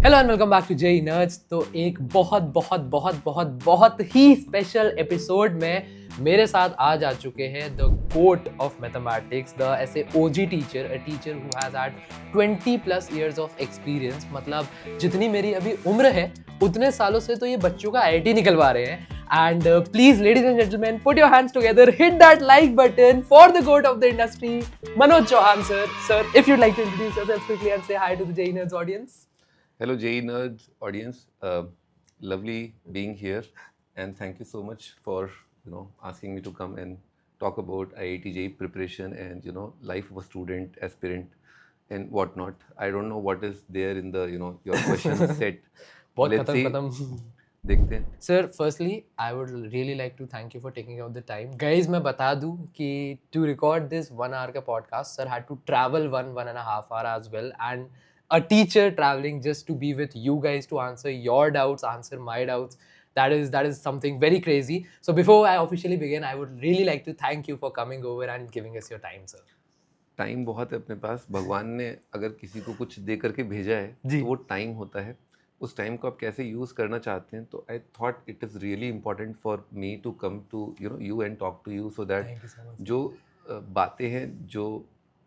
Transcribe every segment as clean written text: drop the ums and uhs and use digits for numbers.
Hello and welcome back to JEE Nerds. तो एक बहुत ही स्पेशल एपिसोड में मेरे साथ आज आ चुके हैं the goat of mathematics, the ऐसे OG teacher, a teacher who has had 20+ years of experience. मतलब जितनी मेरी अभी उम्र है उतने सालों से तो ये बच्चों का आईआईटी निकलवा रहे हैं। And please, ladies and gentlemen, put your hands together, hit that like button for the goat of the industry, Manoj Chauhan sir. Sir, if you'd like to introduce yourself quickly and say hi to the JEE Nerds audience. Hello, JEE Nerds audience. Lovely being here, and thank you so much for asking me to come and talk about IIT JEE preparation and life of a student, aspirant, and whatnot. I don't know what is there in the your question set. बहुत Let's see. खत्म देखते हैं. Sir, firstly, I would really like to thank you for taking out the time. Guys, मैं बता दूं कि to record this 1 hour का podcast, sir had to travel 1.5 hour as well, and a teacher traveling just to be with you guys to answer your doubts, answer my doubts. That is something very crazy. So before I officially begin, I would really like to thank you for coming over and giving us your time, sir. Time बहुत है अपने पास. भगवान ने अगर किसी को कुछ दे करके भेजा है तो वो टाइम होता है. उस टाइम को आप कैसे यूज़ करना चाहते हैं. तो I thought it is really important for me to come to you and talk to you, so that जो बातें हैं जो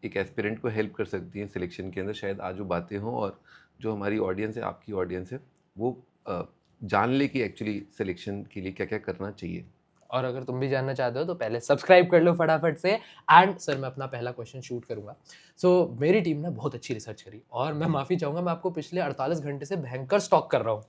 एक एस्पिरेंट को हेल्प कर सकती हैं सिलेक्शन के अंदर, शायद आज वो बातें हों और जो हमारी ऑडियंस है, आपकी ऑडियंस है, वो जान ले कि एक्चुअली सिलेक्शन के लिए क्या क्या करना चाहिए. और अगर तुम भी जानना चाहते हो तो पहले सब्सक्राइब कर लो फटाफट से. एंड सर, मैं अपना पहला क्वेश्चन शूट करूंगा. सो मेरी टीम ने बहुत अच्छी रिसर्च करी और मैं माफ़ी चाहूँगा, मैं आपको पिछले 48 घंटे से भयंकर स्टॉक कर रहा हूँ.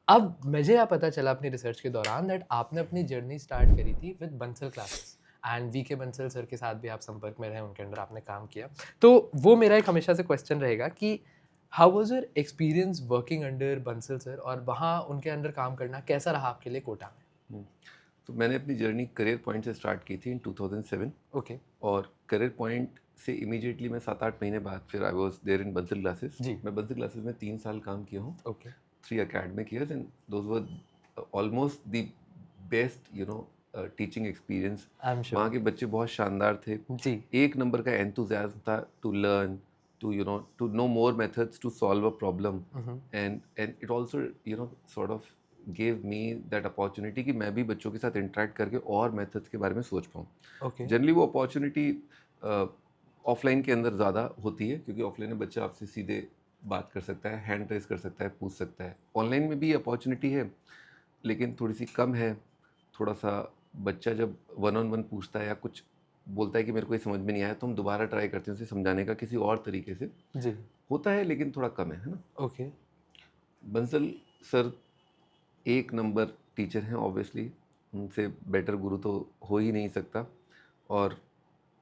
अब मुझे यह पता चला अपनी रिसर्च के दौरान दैट आपने अपनी जर्नी स्टार्ट करी थी with Bansal classes, and VK Bansal sir के साथ भी आप संपर्क में रहे, उनके अंडर आपने काम किया. तो वो मेरा एक हमेशा से क्वेश्चन रहेगा कि how was your experience working under Bansal sir, और वहाँ उनके अंडर काम करना कैसा रहा आपके लिए कोटा में? तो मैंने अपनी जर्नी करियर पॉइंट से स्टार्ट की थी इन 2007. ओके. और करियर पॉइंट से इमीडिएटली मैं 7-8 महीने बाद फिर I was there in Bansal classes. जी. मैं बंसल क्लासेस में 3 साल काम किया हूँ. Okay. 3 academic years, and those were almost the best teaching experience. वहाँ के बच्चे बहुत शानदार थे जी. एक नंबर का एंथुजियाज्म था to learn, to know more methods to solve a problem. and it also sort of gave me that opportunity कि मैं भी बच्चों के साथ इंटरेक्ट करके और मेथड्स के बारे में सोच पाऊँ. ओके. जनरली वो अपॉर्चुनिटी ऑफलाइन के अंदर ज़्यादा होती है, क्योंकि ऑफलाइन में बच्चा आपसे सीधे बात कर सकता है, हैंड रेस कर सकता है, पूछ सकता है. ऑनलाइन में भी अपॉर्चुनिटी है लेकिन थोड़ी सी कम है. थोड़ा सा बच्चा जब 1-on-1 पूछता है या कुछ बोलता है कि मेरे को ये समझ में नहीं आया, तो हम दोबारा ट्राई करते हैं उसे समझाने का किसी और तरीके से. जी. होता है लेकिन थोड़ा कम है ना. ओके. बंसल सर एक नंबर टीचर हैं, ऑब्वियसली उनसे बेटर गुरु तो हो ही नहीं सकता. और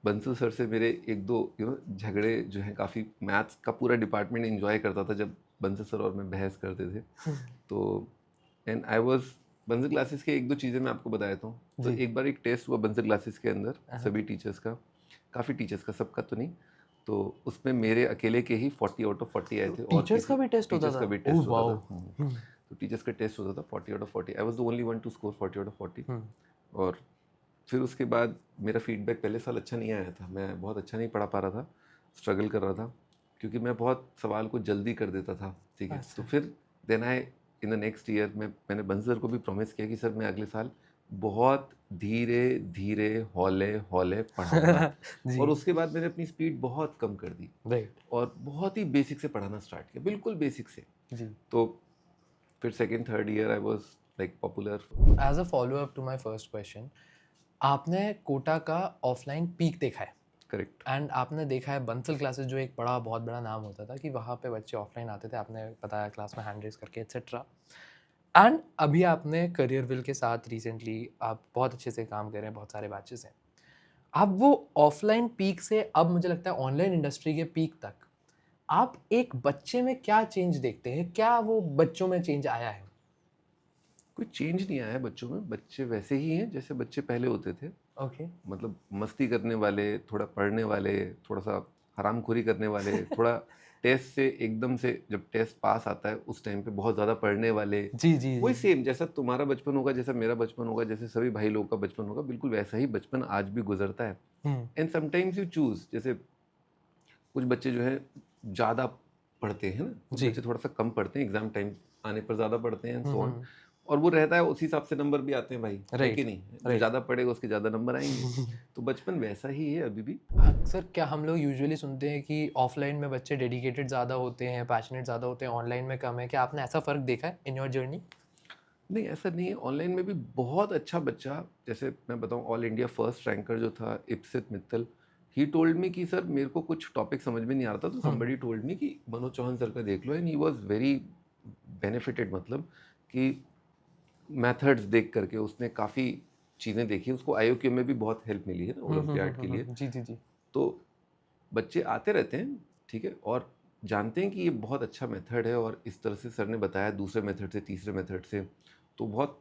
बंसल सर से मेरे एक दो झगड़े जो हैं, काफ़ी मैथ्स का पूरा डिपार्टमेंट एंजॉय करता था जब बंसल सर और मैं बहस करते थे. तो and I was Bansal classes के एक दो चीज़ें मैं आपको बता देता हूँ. तो एक बार एक टेस्ट हुआ बंसल क्लासेस के अंदर सभी टीचर्स का, काफ़ी टीचर्स का, सबका तो नहीं. तो उसमें मेरे अकेले के ही 40 आउट ऑफ 40 आए थे. और टीचर्स का भी टेस्ट होता था? टीचर्स का भी टेस्ट होता था. तो टीचर्स का टेस्ट होता था 40 out of 40. I was the only one two score 40 out of 40. और फिर उसके बाद मेरा फीडबैक पहले साल अच्छा नहीं आया था. मैं बहुत अच्छा नहीं पढ़ा पा रहा था, स्ट्रगल कर रहा था, क्योंकि मैं बहुत सवाल को जल्दी कर देता था. ठीक है. तो फिर then I in the next year मैंने बंसल सर को भी प्रॉमिस किया कि सर मैं अगले साल बहुत धीरे धीरे हौले हौले पढ़ाऊंगा. और उसके बाद मैंने अपनी स्पीड बहुत कम कर दी. राइट. और बहुत ही बेसिक से पढ़ाना स्टार्ट किया, बिल्कुल बेसिक से. जी. तो फिर second third year I was like popular. As a follow up to my first question, आपने कोटा का ऑफलाइन पीक देखा है. करेक्ट. एंड आपने देखा है बंसल क्लासेस, जो एक बहुत बड़ा नाम होता था कि वहाँ पे बच्चे ऑफलाइन आते थे, आपने बताया क्लास में हैंड रेस करके एक्सेट्रा. एंड अभी आपने करियर विल के साथ रिसेंटली आप बहुत अच्छे से काम कर रहे हैं, बहुत सारे बैचेस हैं. आप वो ऑफलाइन पीक से अब मुझे लगता है ऑनलाइन इंडस्ट्री के पीक तक आप एक बच्चे में क्या चेंज देखते हैं? क्या वो बच्चों में चेंज आया है? कोई चेंज नहीं आया है बच्चों में. बच्चे वैसे ही हैं जैसे बच्चे पहले होते थे. ओके. मतलब मस्ती करने वाले, थोड़ा पढ़ने वाले, थोड़ा सा हरामखोरी करने वाले, थोड़ा टेस्ट से एकदम से जब टेस्ट पास आता है उस टाइम पे बहुत ज़्यादा पढ़ने वाले. जी जी. वही सेम जैसा तुम्हारा बचपन होगा, जैसा मेरा बचपन होगा, जैसे सभी भाई लोगों का बचपन होगा, बिल्कुल वैसा ही बचपन आज भी गुजरता है. एंड समटाइम्स यू चूज, जैसे कुछ बच्चे जो है ज़्यादा पढ़ते हैं ना, कुछ जी। बच्चे थोड़ा सा कम पढ़ते हैं, एग्जाम टाइम आने पर ज़्यादा पढ़ते हैं, सो ऑन, हम्म। और वो रहता है उसी हिसाब से नंबर भी आते हैं भाई, है राइट, कि नहीं? जो राइट। ज़्यादा पढ़ेगा उसके ज़्यादा नंबर आएंगे। तो बचपन वैसा ही है अभी भी। अक्सर क्या हम लोग यूजुअली सुनते हैं कि ऑफलाइन में बच्चे डेडिकेटेड ज़्यादा होते हैं, पैशनेट ज़्यादा होते हैं, ऑनलाइन में कम है। क्या आपने ऐसा फ़र्क देखा है इन योर जर्नी? नहीं, ऐसा नहीं है, ऑनलाइन में भी बहुत अच्छा बच्चा, जैसे मैं बताऊं, ऑल इंडिया फर्स्ट रैंकर जो था Ipsit Mittal, he told me कि सर मेरे को कुछ टॉपिक समझ में नहीं आ रहा था, तो समबडी टोल्ड मी कि मनोज चौहान सर का देख लो, and he was very benefited, मतलब कि मेथड्स देख करके उसने काफ़ी चीज़ें देखी, उसको आईओक्यू में भी बहुत हेल्प मिली है ना ओलंपियाड के लिए। जी, जी, जी। तो बच्चे आते रहते हैं, ठीक है, और जानते हैं कि ये बहुत अच्छा मेथड है, और इस तरह से सर ने बताया दूसरे मेथड से, तीसरे मेथड से, तो बहुत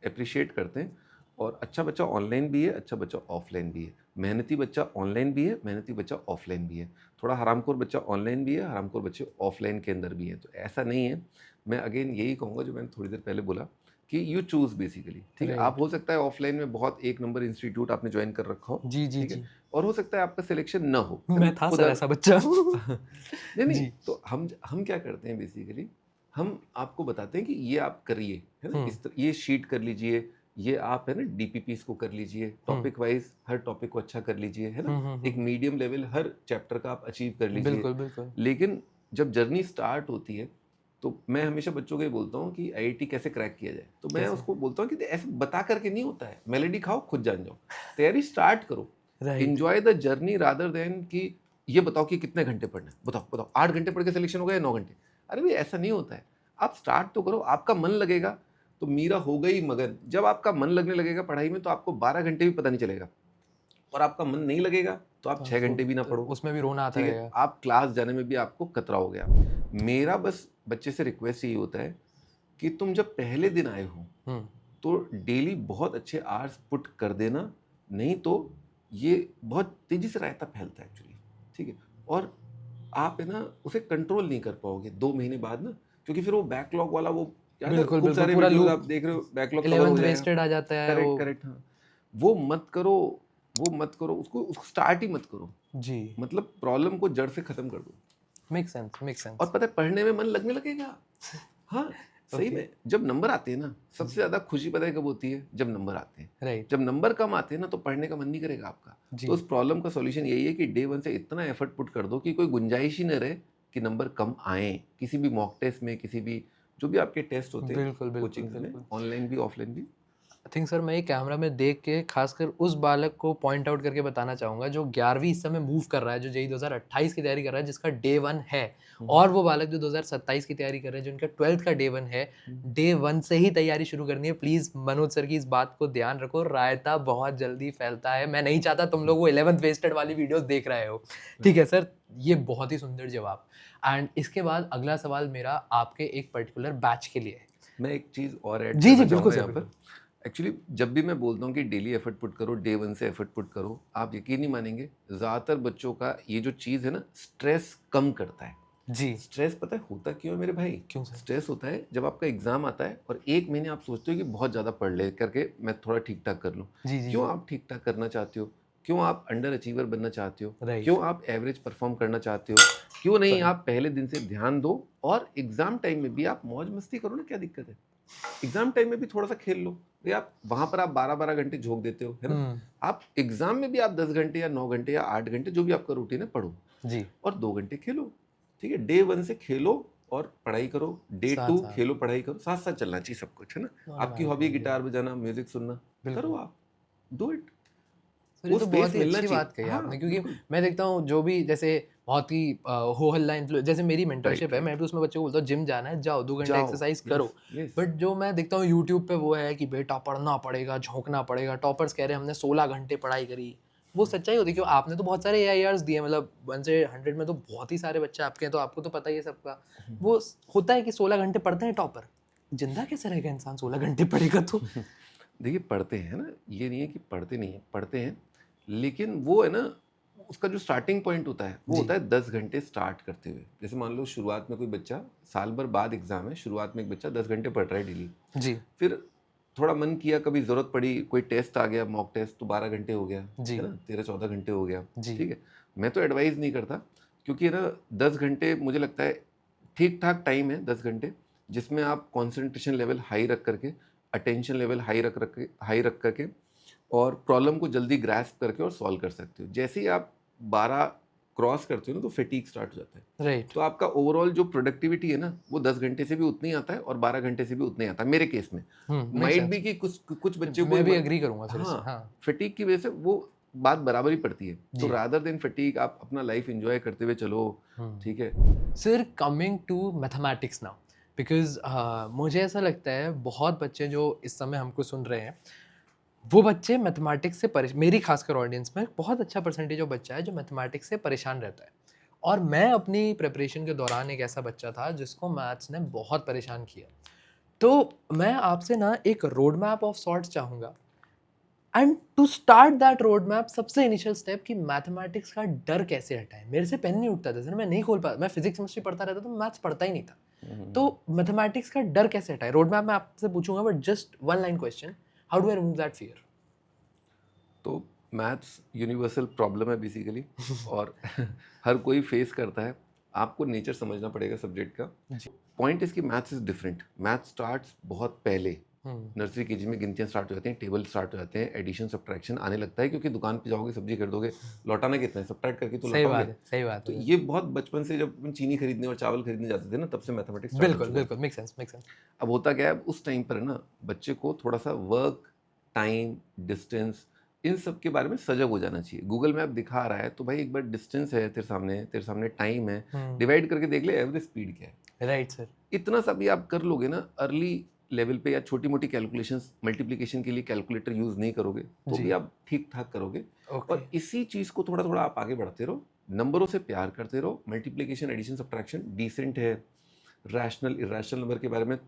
अप्रिशिएट करते हैं। और अच्छा बच्चा ऑनलाइन भी है, अच्छा बच्चा ऑफलाइन भी है, मेहनती बच्चा ऑनलाइन भी है, मेहनती बच्चा ऑफलाइन भी है, थोड़ा हरामखोर बच्चा ऑनलाइन भी है, हरामखोर बच्चे ऑफलाइन के अंदर भी है। तो ऐसा नहीं है। मैं अगेन यही कहूँगा जो मैंने थोड़ी देर पहले बोला कि यू चूज़ बेसिकली, ठीक है। आप राइट। हो सकता है ऑफलाइन में बहुत एक नंबर इंस्टीट्यूट आपने ज्वाइन कर रखा हो, जी, जी, ठीक है, जी। और हो सकता है आपका सिलेक्शन ना हो, है ना, मैं था सर खुदा ऐसा बच्चा। नहीं नहीं, जी। तो हम क्या करते हैं बेसिकली, हम आपको बताते हैं कि ये आप करिए, है ना, हुँ, ये शीट कर लीजिए, ये आप है ना डीपीपीस को कर लीजिए, हुँ, टॉपिक वाइज हर टॉपिक को अच्छा कर लीजिए, है ना, एक हुँ। मीडियम लेवल हर चैप्टर का आप अचीव कर लीजिए। बिल्कुल, बिल्कुल। लेकिन जब जर्नी स्टार्ट होती है, तो मैं हमेशा बच्चों को ये बोलता हूँ कि आईआईटी कैसे क्रैक किया जाए, तो मैं कैसे? उसको बोलता हूँ कि ऐसे बता करके नहीं होता है, मेलेडी खाओ खुद जान जाओ, तैयारी स्टार्ट करो, right. Enjoy the journey rather than कि ये बताओ कि कितने घंटे पढ़ना है, बताओ बताओ 8 घंटे पढ़ के सिलेक्शन हो गया या 9 घंटे। अरे भाई ऐसा नहीं होता है, आप स्टार्ट तो करो, आपका मन लगेगा तो मीरा हो गई मगन, जब आपका मन लगने लगेगा पढ़ाई में तो आपको 12 घंटे भी पता नहीं चलेगा, और आपका मन नहीं लगेगा तो आप तो 6 घंटे भी ना आपको पढ़ो, उसमें भी रोना आता ठीक है, रहेगा। आप क्लास जाने में भी आपको कतरा हो गया। मेरा बस बच्चे से रिक्वेस्ट यही होता है कि तुम जब पहले दिन आए हो हुँ, तो डेली बहुत अच्छे आवर्स पुट कर देना, नहीं तो ये बहुत तेजी से रायता फैलता है एक्चुअली, ठीक है, और आप है ना उसे कंट्रोल नहीं कर पाओगे 2 महीने बाद ना, क्योंकि फिर वो बैकलॉग वाला, वो याद है बिल्कुल, खूब बिल्कुल सारे पूरा वीडियोस आप लूप देख रहे हो, बैकलॉग कवर हो 11th जाएगा। वेस्टेड आ जाता है वो। करेक्ट करेक्ट, हाँ, वो मत करो, वो मत करो, उसको उसको स्टार्ट ही मत करो, जी, मतलब प्रॉब्लम को जड़ से खत्म कर दो, मेक सेंस, मेक और सेंस। पता है पढ़ने में मन लगने लगेगा। हाँ, सही ओके, में जब नंबर आते हैं ना, सबसे जी, ज़्यादा खुशी पता है कब होती है? जब नंबर आते हैं। राइट, जब नंबर कम आते हैं ना तो पढ़ने का मन नहीं करेगा आपका। तो जी, उस प्रॉब्लम का सॉल्यूशन यही है कि डे 1 से इतना एफर्ट पुट कर दो कि कोई गुंजाइश ही ना रहे कि नंबर कम आएँ। किसी भी मॉक टेस्ट में, किसी भी जो भी आपके टेस्ट होते हैं बिल्कुल, बिल्कुल, कोचिंग्स में, बिल्कुल। ऑनलाइन भी, ऑफलाइन भी। आई थिंक सर मैं ये कैमरा में देख के खासकर उस बालक को पॉइंट आउट करके बताना चाहूँगा जो 11वीं इस समय मूव कर रहा है, जो जेईई 2028 की तैयारी कर रहा है, जिसका डे 1 है। हुँ, और वो बालक जो 2027 की तैयारी कर रहे हैं, जिनका 12th का डे 1 है, हुँ। डे 1 से ही तैयारी शुरू करनी है। प्लीज़ मनोज सर की इस बात को ध्यान रखो, रायता बहुत जल्दी फैलता है। मैं नहीं चाहता तुम लोग वो 11th वेस्टेड वाली वीडियोज़ देख रहे हो। ठीक है सर, ये बहुत ही सुंदर जवाब। एंड इसके बाद अगला सवाल मेरा आपके एक पर्टिकुलर बैच के लिए है। मैं एक चीज़ और ऐड जी, जी, करना बिल्कुल चाहूँगा सर, यहाँ पर। बिल्कुल। एक्चुअली जब भी मैं बोलता हूँ कि डेली एफर्ट पुट करो, डे 1 से एफर्ट पुट करो, आप यकीन नहीं मानेंगे, ज़्यादातर बच्चों का ये जो चीज़ है ना, स्ट्रेस कम करता है। जी, स्ट्रेस पता है होता क्यों है मेरे भाई? क्यों सर? स्ट्रेस होता है जब आपका एग्ज़ाम आता है और 1 महीने आप सोचते हो कि बहुत ज़्यादा पढ़ ले करके मैं थोड़ा ठीक-ठाक कर लूँ। जी, जी, क्यों जी। आप ठीक-ठाक करना चाहते हो? क्यों आप अंडर अचीवर बनना चाहते हो? राइट, क्यों आप एवरेज परफ़ॉर्म करना चाहते हो? क्यों नहीं करेक्ट। आप पहले दिन से ध्यान दो और एग्ज़ाम टाइम में भी आप मौज-मस्ती करो ना, क्या दिक्कत है? एग्ज़ाम टाइम में भी थोड़ा-सा खेल लो। भई आप वहाँ पर आप 12-12 घंटे झोंक देते हो, है ना? हुँ, आप एग्ज़ाम में भी आप 10 घंटे या 9 घंटे या 8 घंटे जो भी आपका रूटीन है पढ़ो, जी, और 2 घंटे खेलो, ठीक है? डे 1 से खेलो और पढ़ाई करो, डे 2 साथ-साथ। खेलो, पढ़ाई करो, साथ-साथ चलना चाहिए सब कुछ, है ना? आपकी हॉबी ऑटोमैटिकली गिटार बजाना, म्यूज़िक सुनना, बिल्कुल। करो आप, डू इट, सर ये वो तो स्पेस बहुत ही मिलना अच्छी चाहिए। बात कही हाँ, आपने क्योंकि बिल्कुल। मैं देखता हूँ जो भी जैसे बहुत ही हो हल्ला जैसे मेरी राइट, मेंटरशिप है, मैं राइट। भी उसमें बच्चों को बोलता हूँ जिम जाना है जाओ 2 घंटे जाओ, एक्सरसाइज करो। Yes, yes. बट जो मैं देखता हूँ यूट्यूब पे वो है कि बेटा पढ़ना पड़ेगा, झोंकना पड़ेगा, टॉपर्स कह रहे हैं हमने 16 घंटे पढ़ाई करी। वो सच्चाई होती है क्यों आपने तो बहुत सारे एआईआर्स दिए मतलब 1 से 100 में तो बहुत ही सारे बच्चे आपके हैं तो आपको तो पता ही है सबका। वो होता है कि 16 घंटे पढ़ते हैं टॉपर। जिंदा कैसे रहेगा इंसान 16 घंटे पढ़ेगा तो? देखिए पढ़ते हैं ना, ये नहीं है कि पढ़ते नहीं हैं, पढ़ते हैं, लेकिन वो है ना, उसका जो स्टार्टिंग पॉइंट होता है वो जी, होता है 10 घंटे स्टार्ट करते हुए। जैसे मान लो शुरुआत में कोई बच्चा, साल भर बाद एग्जाम है, शुरुआत में एक बच्चा 10 घंटे पढ़ रहा है डेली, जी, फिर थोड़ा मन किया, कभी ज़रूरत पड़ी, कोई टेस्ट आ गया, मॉक टेस्ट, तो 12 घंटे हो गया, जी, है ना, 13-14 घंटे हो गया, जी। ठीक है। मैं तो एडवाइस नहीं करता, क्योंकि ना 10 घंटे मुझे लगता है ठीक ठाक टाइम है, 10 घंटे, जिसमें आप कंसंट्रेशन लेवल हाई रख करके, अटेंशन लेवल हाई रख करके और प्रॉब्लम को जल्दी ग्रैस्प करके और सॉल्व कर सकते हो। जैसे ही आप 12 क्रॉस करते हो ना तो फैटीग स्टार्ट हो जाता है। राइट। तो आपका ओवरऑल जो प्रोडक्टिविटी है ना वो 10 घंटे से भी उतना ही आता है और 12 घंटे से भी उतना ही आता है मेरे केस में। Make might sense. भी कि कुछ बच्चे मैं भी को एग्री करूंगा सर इससे। हाँ, हाँ फटीग की वजह से वो बात बराबर ही पड़ती है। तो जी। रादर देन फटीग आप अपना लाइफ एंजॉय करते हुए चलो, ठीक है। Sir coming to mathematics now, because मुझे ऐसा लगता है बहुत बच्चे जो इस समय हमको सुन रहे हैं वो बच्चे मैथमेटिक्स से मेरी खासकर ऑडियंस में बहुत अच्छा परसेंटेज ऑफ बच्चा है जो मैथमेटिक्स से परेशान रहता है। और मैं अपनी प्रिपरेशन के दौरान एक ऐसा बच्चा था जिसको मैथ्स ने बहुत परेशान किया। तो मैं आपसे ना एक रोड मैप ऑफ सॉर्ट्स चाहूँगा, and to start that road map सबसे इनिशियल स्टेप कि मैथमेटिक्स का डर कैसे हटाएं। मेरे से पेन नहीं उठता था सर, मैं नहीं खोल पाता, मैं फिजिक्स केमिस्ट्री पढ़ता रहता तो मैथ्स पढ़ता ही नहीं था। तो मैथमेटिक्स का डर कैसे हटाएं, रोड मैप मैं आपसे पूछूंगा, but just one line question, how do I remove that fear? तो मैथ्स यूनिवर्सल प्रॉब्लम है बेसिकली और हर कोई फेस करता है। आपको नेचर समझना पड़ेगा सब्जेक्ट का। जी। पॉइंट इसकी maths is different. Maths starts बहुत पहले, हम्म। नर्सरी केजी में गिनतियाँ स्टार्ट हो जाती हैं, टेबल स्टार्ट हो जाते हैं, एडिशन सब्ट्रैक्शन आने लगता है, क्योंकि दुकान पे जाओगे सब्जी खरीदोगे, लौटाना कितना है, सब्ट्रैक्ट करके तो सही लौटाओगे। बात है, सही बात तो है। ये बहुत बचपन से जब अपन चीनी खरीदने और चावल खरीदने जाते थे ना, तब से मैथमेटिक्स स्टार्ट हो बिल्कुल चुका है। बिल्कुल, मेक सेंस मेक सेंस। अब होता क्या है, अब उस टाइम पर है ना बच्चे को थोड़ा सा वर्क, टाइम, डिस्टेंस, इन सब के बारे में सजग हो जाना चाहिए। गूगल मैप दिखा रहा है तो भाई एक बार डिस्टेंस है तेरे सामने टाइम है, डिवाइड करके देख ले एवरेज स्पीड क्या है। Right sir. इतना सा भी आप कर लोगे ना अर्ली लेवल पे, या छोटी मोटी कैलकुलेशंस, मल्टीप्लिकेशन के लिए कैलकुलेटर यूज़ नहीं करोगे तो जी। भी आप ठीक ठाक करोगे। ओके। और इसी चीज़ को थोड़ा थोड़ा आप आगे बढ़ते रहो, नंबरों से प्यार करते रहो। मल्टीप्लिकेशन, एडिशन, सब्ट्रैक्शन डिसेंट है। रैशनल इरेशनल नंबर के बारे में,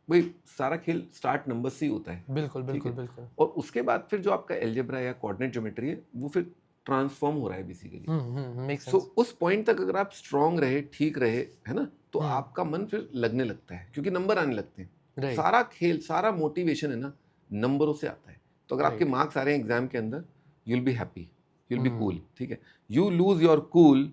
वही सारा खेल स्टार्ट नंबर से ही होता है। बिल्कुल ठीक बिल्कुल है। बिल्कुल। और उसके बाद फिर जो आपका एल्जेब्रा या कोऑर्डिनेट ज्योमेट्री है वो फिर ट्रांसफॉर्म हो रहा है बेसिकली। Make so sense. उस पॉइंट तक अगर आप स्ट्रांग रहे, ठीक रहे, है ना, तो हम्म। आपका मन फिर लगने लगता है क्योंकि नंबर आने लगते हैं। राइट सारा खेल, सारा मोटिवेशन है ना नंबरों से आता है। तो अगर आपके राइट। मार्क्स आ रहे हैं एग्जाम के अंदर, you will be happy, you will be cool. ठीक है। You lose your cool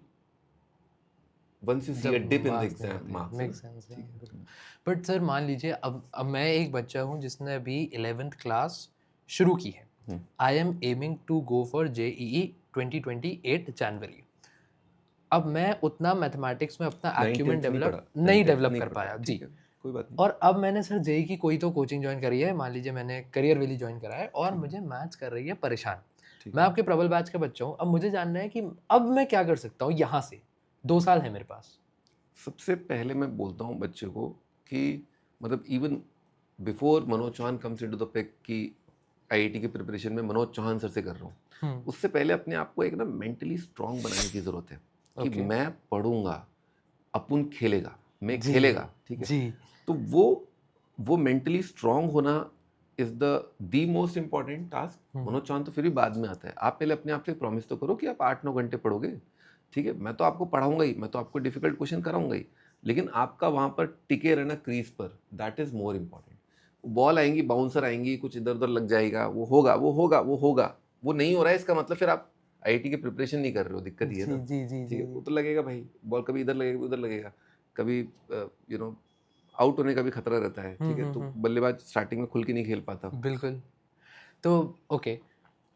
once you see a जब डिप इन द मार्क्स नहीं एग्जाम आते, मार्क्स, है मेक ना। सेंस। ठीक है। बट सर मान लीजिए अब मैं एक बच्चा हूँ जिसने अभी 11th क्लास शुरू की है। I am aiming to go for JEE 2028 January. अब मैं उतना मैथमेटिक्स में अपना 9th एक्यूमेंट 10th नहीं डेवलप पढ़ा, नहीं 9th 10th डेवलप नहीं कर पढ़ा, पाया जी। ठीक है, कोई बात नहीं। और अब मैंने सर जेई की कोई तो कोचिंग ज्वाइन करी है, मान लीजिए मैंने करियर वैली ज्वाइन करा है और मुझे मैथ्स कर रही है परेशान। ठीक मैं है। आपके प्रबल बैच का बच्चा हूँ, अब मुझे जानना है कि अब मैं क्या कर सकता हूँ यहाँ से, 2 साल है मेरे पास। सबसे पहले मैं बोलता हूँ बच्चे को कि मतलब even before Manoj Chauhan comes into the pic कि आईआईटी की प्रिपरेशन में मनोज चौहान सर से कर रहा हूँ, उससे पहले अपने आप को एक ना मेंटली स्ट्रांग बनाने की ज़रूरत है कि ओके। मैं पढ़ूंगा, अपुन खेलेगा, मैं जी खेलेगा। ठीक है। जी। तो वो मेंटली स्ट्रांग होना is the most important task. Manoj Chauhan तो फिर भी बाद में आता है। आप पहले अपने आप से प्रॉमिस तो करो कि आप 8-9 घंटे पढ़ोगे। ठीक है, मैं तो आपको पढ़ाऊंगा ही, मैं तो आपको डिफिकल्ट क्वेश्चन कराऊंगा ही, लेकिन आपका वहां पर टिके रहना क्रीज पर, that is more important. Ball आएंगी, बाउंसर आएंगी, कुछ इधर उधर लग जाएगा, वो होगा वो होगा वो होगा, वो नहीं हो रहा है, इसका मतलब फिर आप आईआईटी की प्रिपरेशन नहीं कर रहे हो, दिक्कत ये है जी ना। जी जी ठीक जी है, वो तो लगेगा भाई, बॉल कभी इधर लगेगा उधर लगेगा, कभी आउट होने का भी खतरा रहता है। ठीक है, तो बल्लेबाज स्टार्टिंग में खुल के नहीं खेल पाता। बिल्कुल। तो ओके।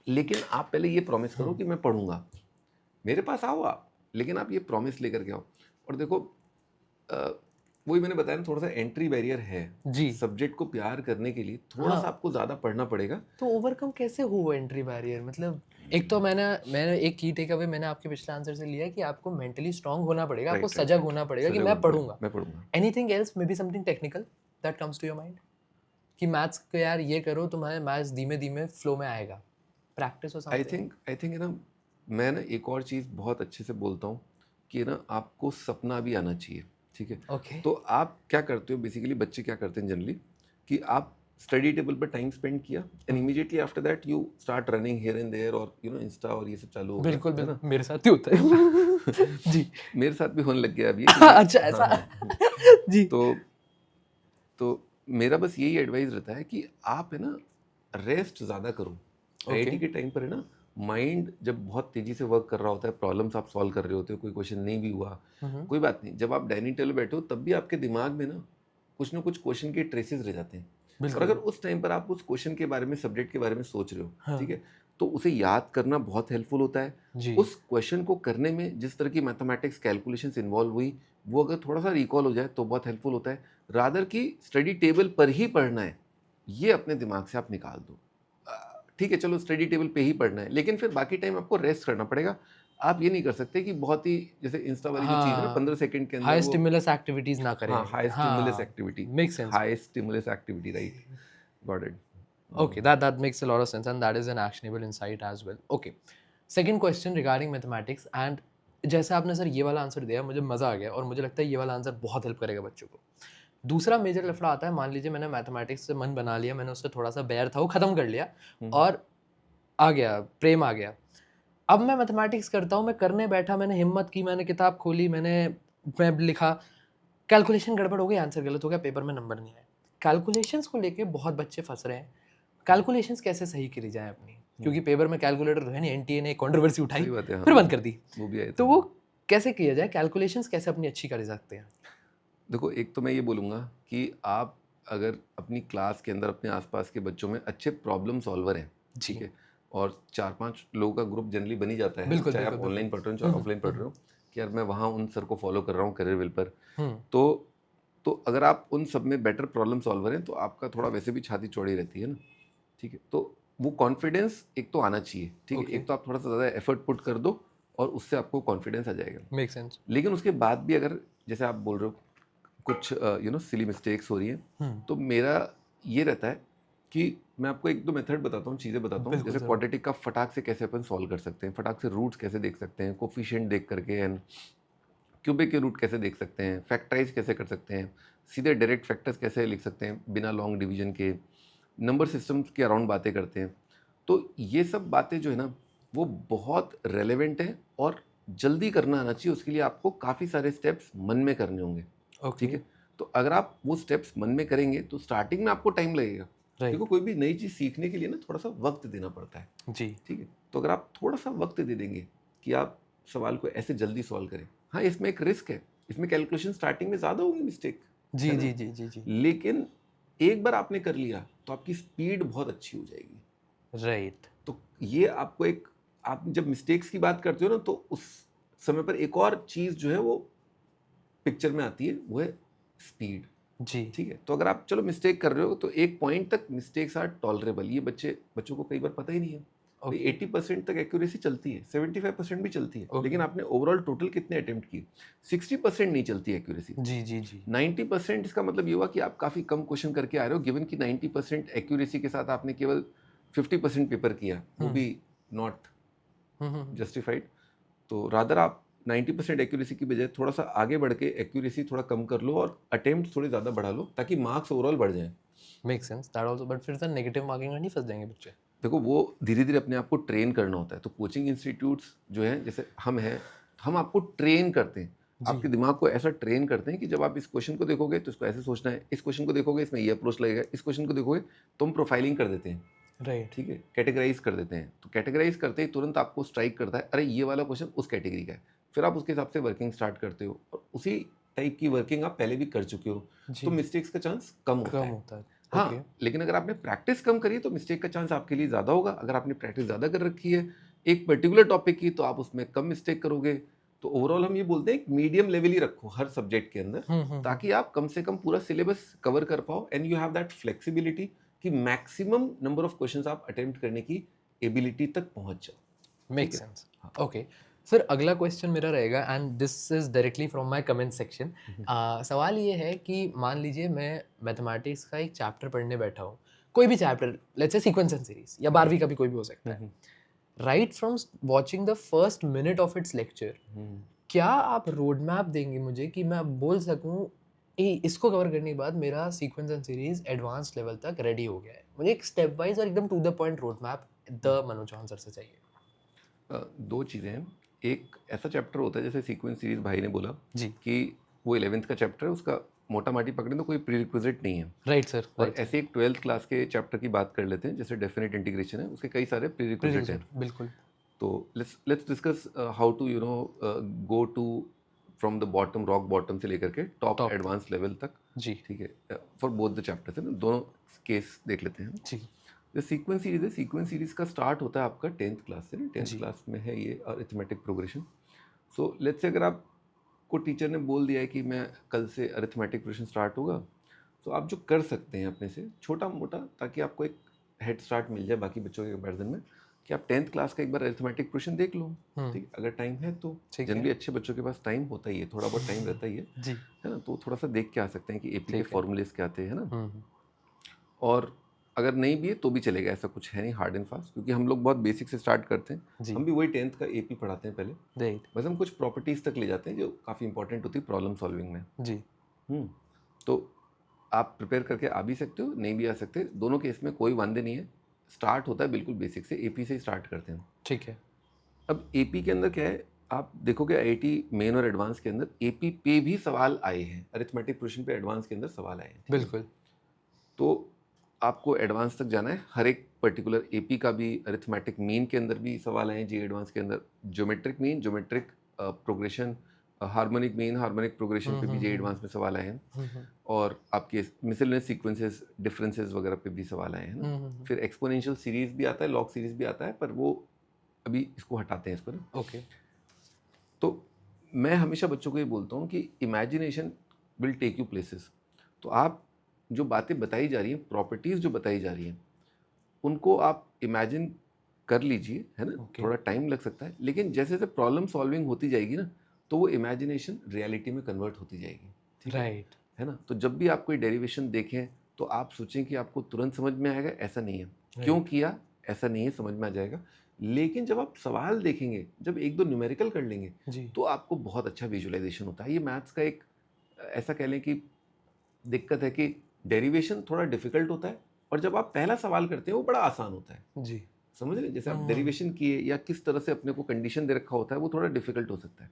लेकिन आप पहले ये प्रॉमिस करो कि मैं पढ़ूंगा, मेरे पास आओ आप, लेकिन आप ये प्रॉमिस लेकर के आओ। और देखो वही मैंने बताया ना, थोड़ा सा एंट्री बैरियर है जी। सब्जेक्ट को प्यार करने के लिए, थोड़ा हाँ, सा आपको ज़्यादा पढ़ना पड़ेगा। तो ओवरकम कैसे हो वो एंट्री बैरियर? मतलब एक तो मैंने एक की टेक अवे मैंने आपके पिछले आंसर से लिया कि आपको मेंटली स्ट्रांग होना पड़ेगा, आपको राइट राइट सजग राइट, होना पड़ेगा कि सजग मैं होना पड़ेगा, पढ़ूंगा। मैं पढ़ूंगा। Anything else, may be something technical that comes to your mind कि मैथ्स को यार ये करो, तुम्हारे मैथ्स धीमे धीमे फ्लो में आएगा, प्रैक्टिस और आई समथिंग। थिंक है ना, मैं ना एक और चीज़ बहुत अच्छे से बोलता हूँ कि ना आपको सपना भी आना चाहिए। ठीक है। ओके। तो आप क्या करते हो बेसिकली, बच्चे क्या करते हैं जनरली कि आप स्टडी टेबल पर टाइम स्पेंड किया and immediately after that you start running here and there, और इंस्टा और ये सब चालू हो गया, बिल्कुल है ना। बिल्कुल, मेरे साथ ही होता है। जी। मेरे साथ भी होने लग गया अब ये, क्योंकि अच्छा हाँ ऐसा। हाँ। जी। तो मेरा बस यही एडवाइस रहता है कि आप है ना रेस्ट ज़्यादा करो। ओके। आईआईटी के टाइम पर है ना माइंड जब बहुत तेजी से वर्क कर रहा होता है, प्रॉब्लम्स आप सॉल्व कर रहे होते हो, कोई क्वेश्चन नहीं भी हुआ, कोई बात नहीं, जब आप डाइनिंग टेबल बैठे हो तब भी आपके दिमाग में ना कुछ क्वेश्चन के ट्रेसेस रह जाते हैं। और बिल्कुल। अगर उस टाइम पर आप उस क्वेश्चन के बारे में, सब्जेक्ट के बारे में सोच रहे हो, हाँ। ठीक है, तो उसे याद करना बहुत हेल्पफुल होता है। जी। उस क्वेश्चन को करने में जिस तरह की मैथमेटिक्स कैलकुलेशंस इन्वॉल्व हुई, वो अगर थोड़ा सा रिकॉल हो जाए तो बहुत हेल्पफुल होता है। रादर की स्टडी टेबल पर ही पढ़ना है, ये अपने दिमाग से आप निकाल दो। ठीक है, चलो स्टडी टेबल पे ही पढ़ना है, लेकिन फिर बाकी टाइम आपको रेस्ट करना पड़ेगा। आप ये नहीं कर सकते कि बहुत ही, जैसे इंस्टा वाली जो चीज़ है ना, 15 सेकंड के अंदर हाई वो, स्टिमुलस एक्टिविटीज ना करें। हाँ, हाई स्टिमुलस हाँ, activity, make sense. High stimulus activity, right, got it. Okay, that makes a lot of sense, and that is an actionable insight as well. Okay, second question regarding mathematics, and जैसे आपने sir ये वाला answer दिया, मुझे मज़ा आ गया और मुझे लगता है ये वाला आंसर बहुत हेल्प करेगा बच्चों को। दूसरा मेजर लफड़ा आता है, मान लीजिए मैंने मैथमेटिक्स से मन बना लिया, मैंने उससे थोड़ा सा बैर था वो ख़त्म कर लिया और आ गया प्रेम आ गया। अब मैं मैथमेटिक्स करता हूँ, मैं करने बैठा, मैंने हिम्मत की, मैंने किताब खोली, मैं लिखा, कैलकुलेशन गड़बड़ हो गई, आंसर गलत हो गया, पेपर में नंबर नहीं आए। कैलकुलेशंस को लेके बहुत बच्चे फंस रहे हैं। कैलकुलेशंस कैसे सही करी जाए अपनी, क्योंकि पेपर में कैलकुलेटर तो है नहीं, एनटीए ने कंट्रोवर्सी उठाई, सही बात है, फिर हाँ, बंद कर दी। वो भी आए तो थे। वो कैसे किया जाए, कैलकुलेशंस कैसे अपनी अच्छी करी सकते हैं? देखो, एक तो मैं ये बोलूँगा कि आप अगर अपनी क्लास के अंदर अपने आसपास के बच्चों में अच्छे प्रॉब्लम सॉल्वर हैं, जी। ठीक है, और 4-5 लोगों का ग्रुप जनरली बन ही जाता है, बिल्कुल, चाहे आप बिल्कुल, ऑनलाइन बिल्कुल। पढ़ रहे हो चाहे ऑफलाइन पढ़ रहे हो, कि यार मैं वहाँ उन सर को फॉलो कर रहा हूँ करियर विल पर, हम्म। तो अगर आप उन सब में बेटर प्रॉब्लम सॉल्वर हैं तो आपका थोड़ा वैसे भी छाती चौड़ी रहती है ना, ठीक है, तो वो कॉन्फिडेंस एक तो आना चाहिए, ठीक है, Okay. एक तो आप थोड़ा सा ज़्यादा एफर्ट पुट कर दो और उससे आपको कॉन्फिडेंस आ जाएगा। Make sense. लेकिन उसके बाद भी अगर, जैसे आप बोल रहे हो, कुछ सिली मिस्टेक्स हो रही हैं, तो मेरा ये रहता है कि मैं आपको एक दो मेथड बताता हूँ, चीज़ें बताता हूँ, बिल्कुल जैसे ज़रूर। क्वाड्रेटिक का फटाक से कैसे अपन सॉल्व कर सकते हैं, फटाक से रूट्स कैसे देख सकते हैं, कोफिशिएंट देख करके, एंड क्यूबिक के रूट कैसे देख सकते हैं, फैक्टराइज कैसे कर सकते हैं, सीधे डायरेक्ट फैक्टर्स कैसे लिख सकते हैं बिना लॉन्ग डिवीजन के, नंबर सिस्टम्स के अराउंड बातें करते हैं। तो ये सब बातें जो है ना, वो बहुत रेलेवेंट है और जल्दी करना आना चाहिए। उसके लिए आपको काफ़ी सारे स्टेप्स मन में करने होंगे, ठीक है। तो अगर आप वो स्टेप्स मन में करेंगे तो स्टार्टिंग में आपको टाइम लगेगा। देखो, कोई भी नई चीज़ सीखने के लिए ना थोड़ा सा वक्त देना पड़ता है, जी। ठीक है। तो अगर आप थोड़ा सा वक्त दे देंगे कि आप सवाल को ऐसे जल्दी सॉल्व करें, हाँ, इसमें एक रिस्क है, इसमें कैलकुलेशन स्टार्टिंग में ज़्यादा होंगी मिस्टेक, जी है ना? जी जी जी जी। लेकिन एक बार आपने कर लिया तो आपकी स्पीड बहुत अच्छी हो जाएगी। राइट। तो ये आपको एक, आप जब मिस्टेक्स की बात करते हो ना, तो उस समय पर एक और चीज़ जो है वो पिक्चर में आती है, वो है स्पीड, जी। ठीक है। तो अगर आप चलो मिस्टेक कर रहे हो तो एक पॉइंट तक मिस्टेक्स आर टॉलरेबल, ये बच्चों को कई बार पता ही नहीं है। Okay. 80% तक एक्यूरेसी चलती है, 75% भी चलती है, Okay. लेकिन आपने ओवरऑल टोटल कितने अटेम्प्ट किए, 60% नहीं चलती एक्यूरेसी। जी जी जी। 90% इसका मतलब ये हुआ कि आप काफ़ी कम क्वेश्चन करके आ रहे हो, गिवन कि 90% एक्यूरेसी के साथ आपने केवल 50% पेपर किया, वो भी नॉट जस्टिफाइड। तो रादर आप 90% एक्यूरेसी की बजाय थोड़ा सा आगे बढ़ के एक्यूरेसी थोड़ा कम कर लो और अटेम्प्ट थोड़े ज़्यादा बढ़ा लो, ताकि मार्क्स ओवरऑल बढ़ जाएं। Make sense that also, but फिर सर नेगेटिव मार्किंग में नहीं फंस जाएंगे बच्चे? देखो, वो धीरे धीरे अपने आप को ट्रेन करना होता है। तो कोचिंग इंस्टीट्यूट्स जो हैं, जैसे हम हैं, हम आपको ट्रेन करते हैं, आपके दिमाग को ऐसा ट्रेन करते हैं कि जब आप इस क्वेश्चन को देखोगे तो इसको ऐसे सोचना है, इस क्वेश्चन को देखोगे इसमें ये अप्रोच लगेगा, इस क्वेश्चन को देखोगे तो हम प्रोफाइलिंग कर देते हैं, राइट। ठीक है, कैटेगराइज कर देते हैं। तो कैटेगराइज करते ही तुरंत आपको स्ट्राइक करता है, अरे ये वाला क्वेश्चन उस कैटेगरी का है। फिर आप उसके हिसाब से वर्किंग स्टार्ट करते हो और उसी टाइप की वर्किंग आप पहले भी कर चुके हो, तो मिस्टेक्स का चांस कम होता है। होता है। हाँ, लेकिन अगर आपने प्रैक्टिस कम करी तो मिस्टेक का चांस आपके लिए ज़्यादा होगा। अगर आपने प्रैक्टिस ज़्यादा कर रखी है एक पर्टिकुलर टॉपिक की, तो आप उसमें कम मिस्टेक करोगे। तो ओवरऑल हम ये बोलते हैं मीडियम लेवल ही रखो हर सब्जेक्ट के अंदर, ताकि आप कम से कम पूरा सिलेबस कवर कर पाओ, and you have that flexibility कि मैक्सिमम नंबर ऑफ क्वेश्चंस आप अटेम्प्ट करने की एबिलिटी तक पहुंच जाओ। Make sense. ओके सर, अगला क्वेश्चन मेरा रहेगा, and this is directly from my comment section. सवाल ये है कि मान लीजिए मैं मैथमेटिक्स का एक चैप्टर पढ़ने बैठा हूँ, कोई भी chapter, let's say sequence and series या 12वीं का भी कोई भी हो सकता है, right from watching the first minute of its lecture, क्या आप रोड मैप देंगे मुझे कि मैं बोल सकूं इसको कवर करने के बाद मेरा sequence and series advance level तक रेडी हो गया है? मुझे एक स्टेप वाइज और एकदम to the point road map the Manoj Chauhan sir से चाहिए। दो चीज़ें हैं। एक ऐसा चैप्टर होता है, जैसे सीक्वेंस सीरीज भाई ने बोला जी। कि वो 11th का चैप्टर है, उसका मोटा माटी पकड़े तो कोई प्रीरिक्विजिट नहीं है, राइट सर। और ऐसे एक 12th क्लास के चैप्टर की बात कर लेते हैं, जैसे डेफिनेट इंटीग्रेशन है, उसके कई सारे प्रीरिक्विजिट हैं। बिल्कुल। तो let's discuss how to go to from the bottom, rock bottom से लेकर के टॉप Top एडवांस लेवल तक, जी ठीक है, फॉर बोथ द चैप्टर्स है ना, दोनों केस देख लेते हैं। जी जो सीक्वेंस सीरीज है, सीक्वेंस सीरीज का स्टार्ट होता है आपका 10th क्लास से ना, 10th जी क्लास में है ये arithmetic progression. So let's say अगर आपको टीचर ने बोल दिया है कि मैं कल से अरिथमेटिक प्रोग्रेशन स्टार्ट होगा, तो आप जो कर सकते हैं अपने से छोटा मोटा, ताकि आपको एक हेड स्टार्ट मिल जाए बाकी बच्चों के कंपेरिजन में, कि आप 10th क्लास का एक बार अरिथमेटिक प्रोग्रेशन देख लो, ठीक है, अगर टाइम है तो। ठीक है जनरली अच्छे बच्चों के पास टाइम होता ही है, थोड़ा बहुत टाइम रहता ही जी है ना, तो थोड़ा सा देख के आ सकते हैं कि एपी के ठीक है फॉर्मूलेस क्या थे, है ना। हम्म और अगर नहीं भी है तो भी चलेगा, ऐसा कुछ है नहीं हार्ड एंड फास्ट, क्योंकि हम लोग बहुत बेसिक से स्टार्ट करते हैं। जी हम भी वही 10th का एपी पढ़ाते हैं पहले, राइट बस हम कुछ प्रॉपर्टीज़ तक ले जाते हैं जो काफ़ी इंपॉर्टेंट होती है प्रॉब्लम सॉल्विंग में। जी तो आप प्रिपेयर करके आ भी सकते हो, नहीं भी आ सकते, दोनों केस में कोई वांदे नहीं है। स्टार्ट होता है बिल्कुल बेसिक से, एपी से ही स्टार्ट करते हैं। ठीक है अब एपी के अंदर क्या है, आप देखोगे आईआईटी मेन और एडवांस के अंदर एपी पे भी सवाल आए हैं, अरिथमेटिक प्रोग्रेशन पे एडवांस के अंदर सवाल आए हैं, ठीक है? बिल्कुल तो आपको एडवांस तक जाना है, हर एक पर्टिकुलर एपी का भी, अरिथमेटिक मीन के अंदर भी सवाल आए हैं, जी एडवांस के अंदर geometric mean, geometric progression, harmonic mean, harmonic progression पे भी जे एडवांस में सवाल आए हैं, और आपके मिसलेनियस सीक्वेंसेस, डिफरेंसेस वगैरह पे भी सवाल आए हैं ना। फिर एक्सपोनेंशियल सीरीज भी आता है, लॉग सीरीज भी आता है, पर वो अभी इसको हटाते हैं इसको ना। ओके तो मैं हमेशा बच्चों को ये बोलता हूँ कि imagination will take you places. तो आप जो बातें बताई जा रही हैं, प्रॉपर्टीज़ जो बताई जा रही हैं, उनको आप इमेजिन कर लीजिए, है ना। Okay. थोड़ा टाइम लग सकता है, लेकिन जैसे जैसे प्रॉब्लम सॉल्विंग होती जाएगी ना, तो वो इमेजिनेशन रियलिटी में कन्वर्ट होती जाएगी, ठीक राइट है ना। तो जब भी आप कोई डेरिवेशन देखें तो आप सोचें कि आपको तुरंत समझ में आएगा, ऐसा नहीं है। क्यों किया, ऐसा नहीं है, समझ में आ जाएगा। लेकिन जब आप सवाल देखेंगे, जब एक दो न्यूमेरिकल कर लेंगे, जी तो आपको बहुत अच्छा विजुअलाइजेशन होता है। ये मैथ्स का एक ऐसा कह लें कि दिक्कत है कि डेरिवेशन थोड़ा डिफिकल्ट होता है, और जब आप पहला सवाल करते हैं वो बड़ा आसान होता है। जी समझ रहे हैं? जैसे आप डेरिवेशन किए या किस तरह से अपने को कंडीशन दे रखा होता है, वो थोड़ा डिफिकल्ट हो सकता है।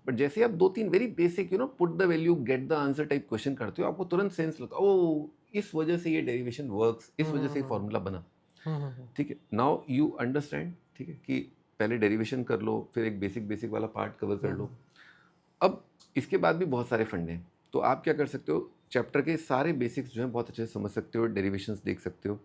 बट जैसे आप दो तीन very basic put the value get the answer type question करते हो, आपको तुरंत सेंस लगता है, ओ इस वजह से ये डेरिवेशन वर्क्स, इस वजह से ये फॉर्मूला बना, ठीक है। नाउ यू अंडरस्टैंड, ठीक है, कि पहले डेरिवेशन कर लो, फिर एक बेसिक बेसिक वाला पार्ट कवर कर लो। अब इसके बाद भी बहुत सारे फंडे हैं, तो आप क्या कर सकते हो, चैप्टर के सारे बेसिक्स जो हैं बहुत अच्छे से समझ सकते हो, डेरिवेशंस देख सकते हो।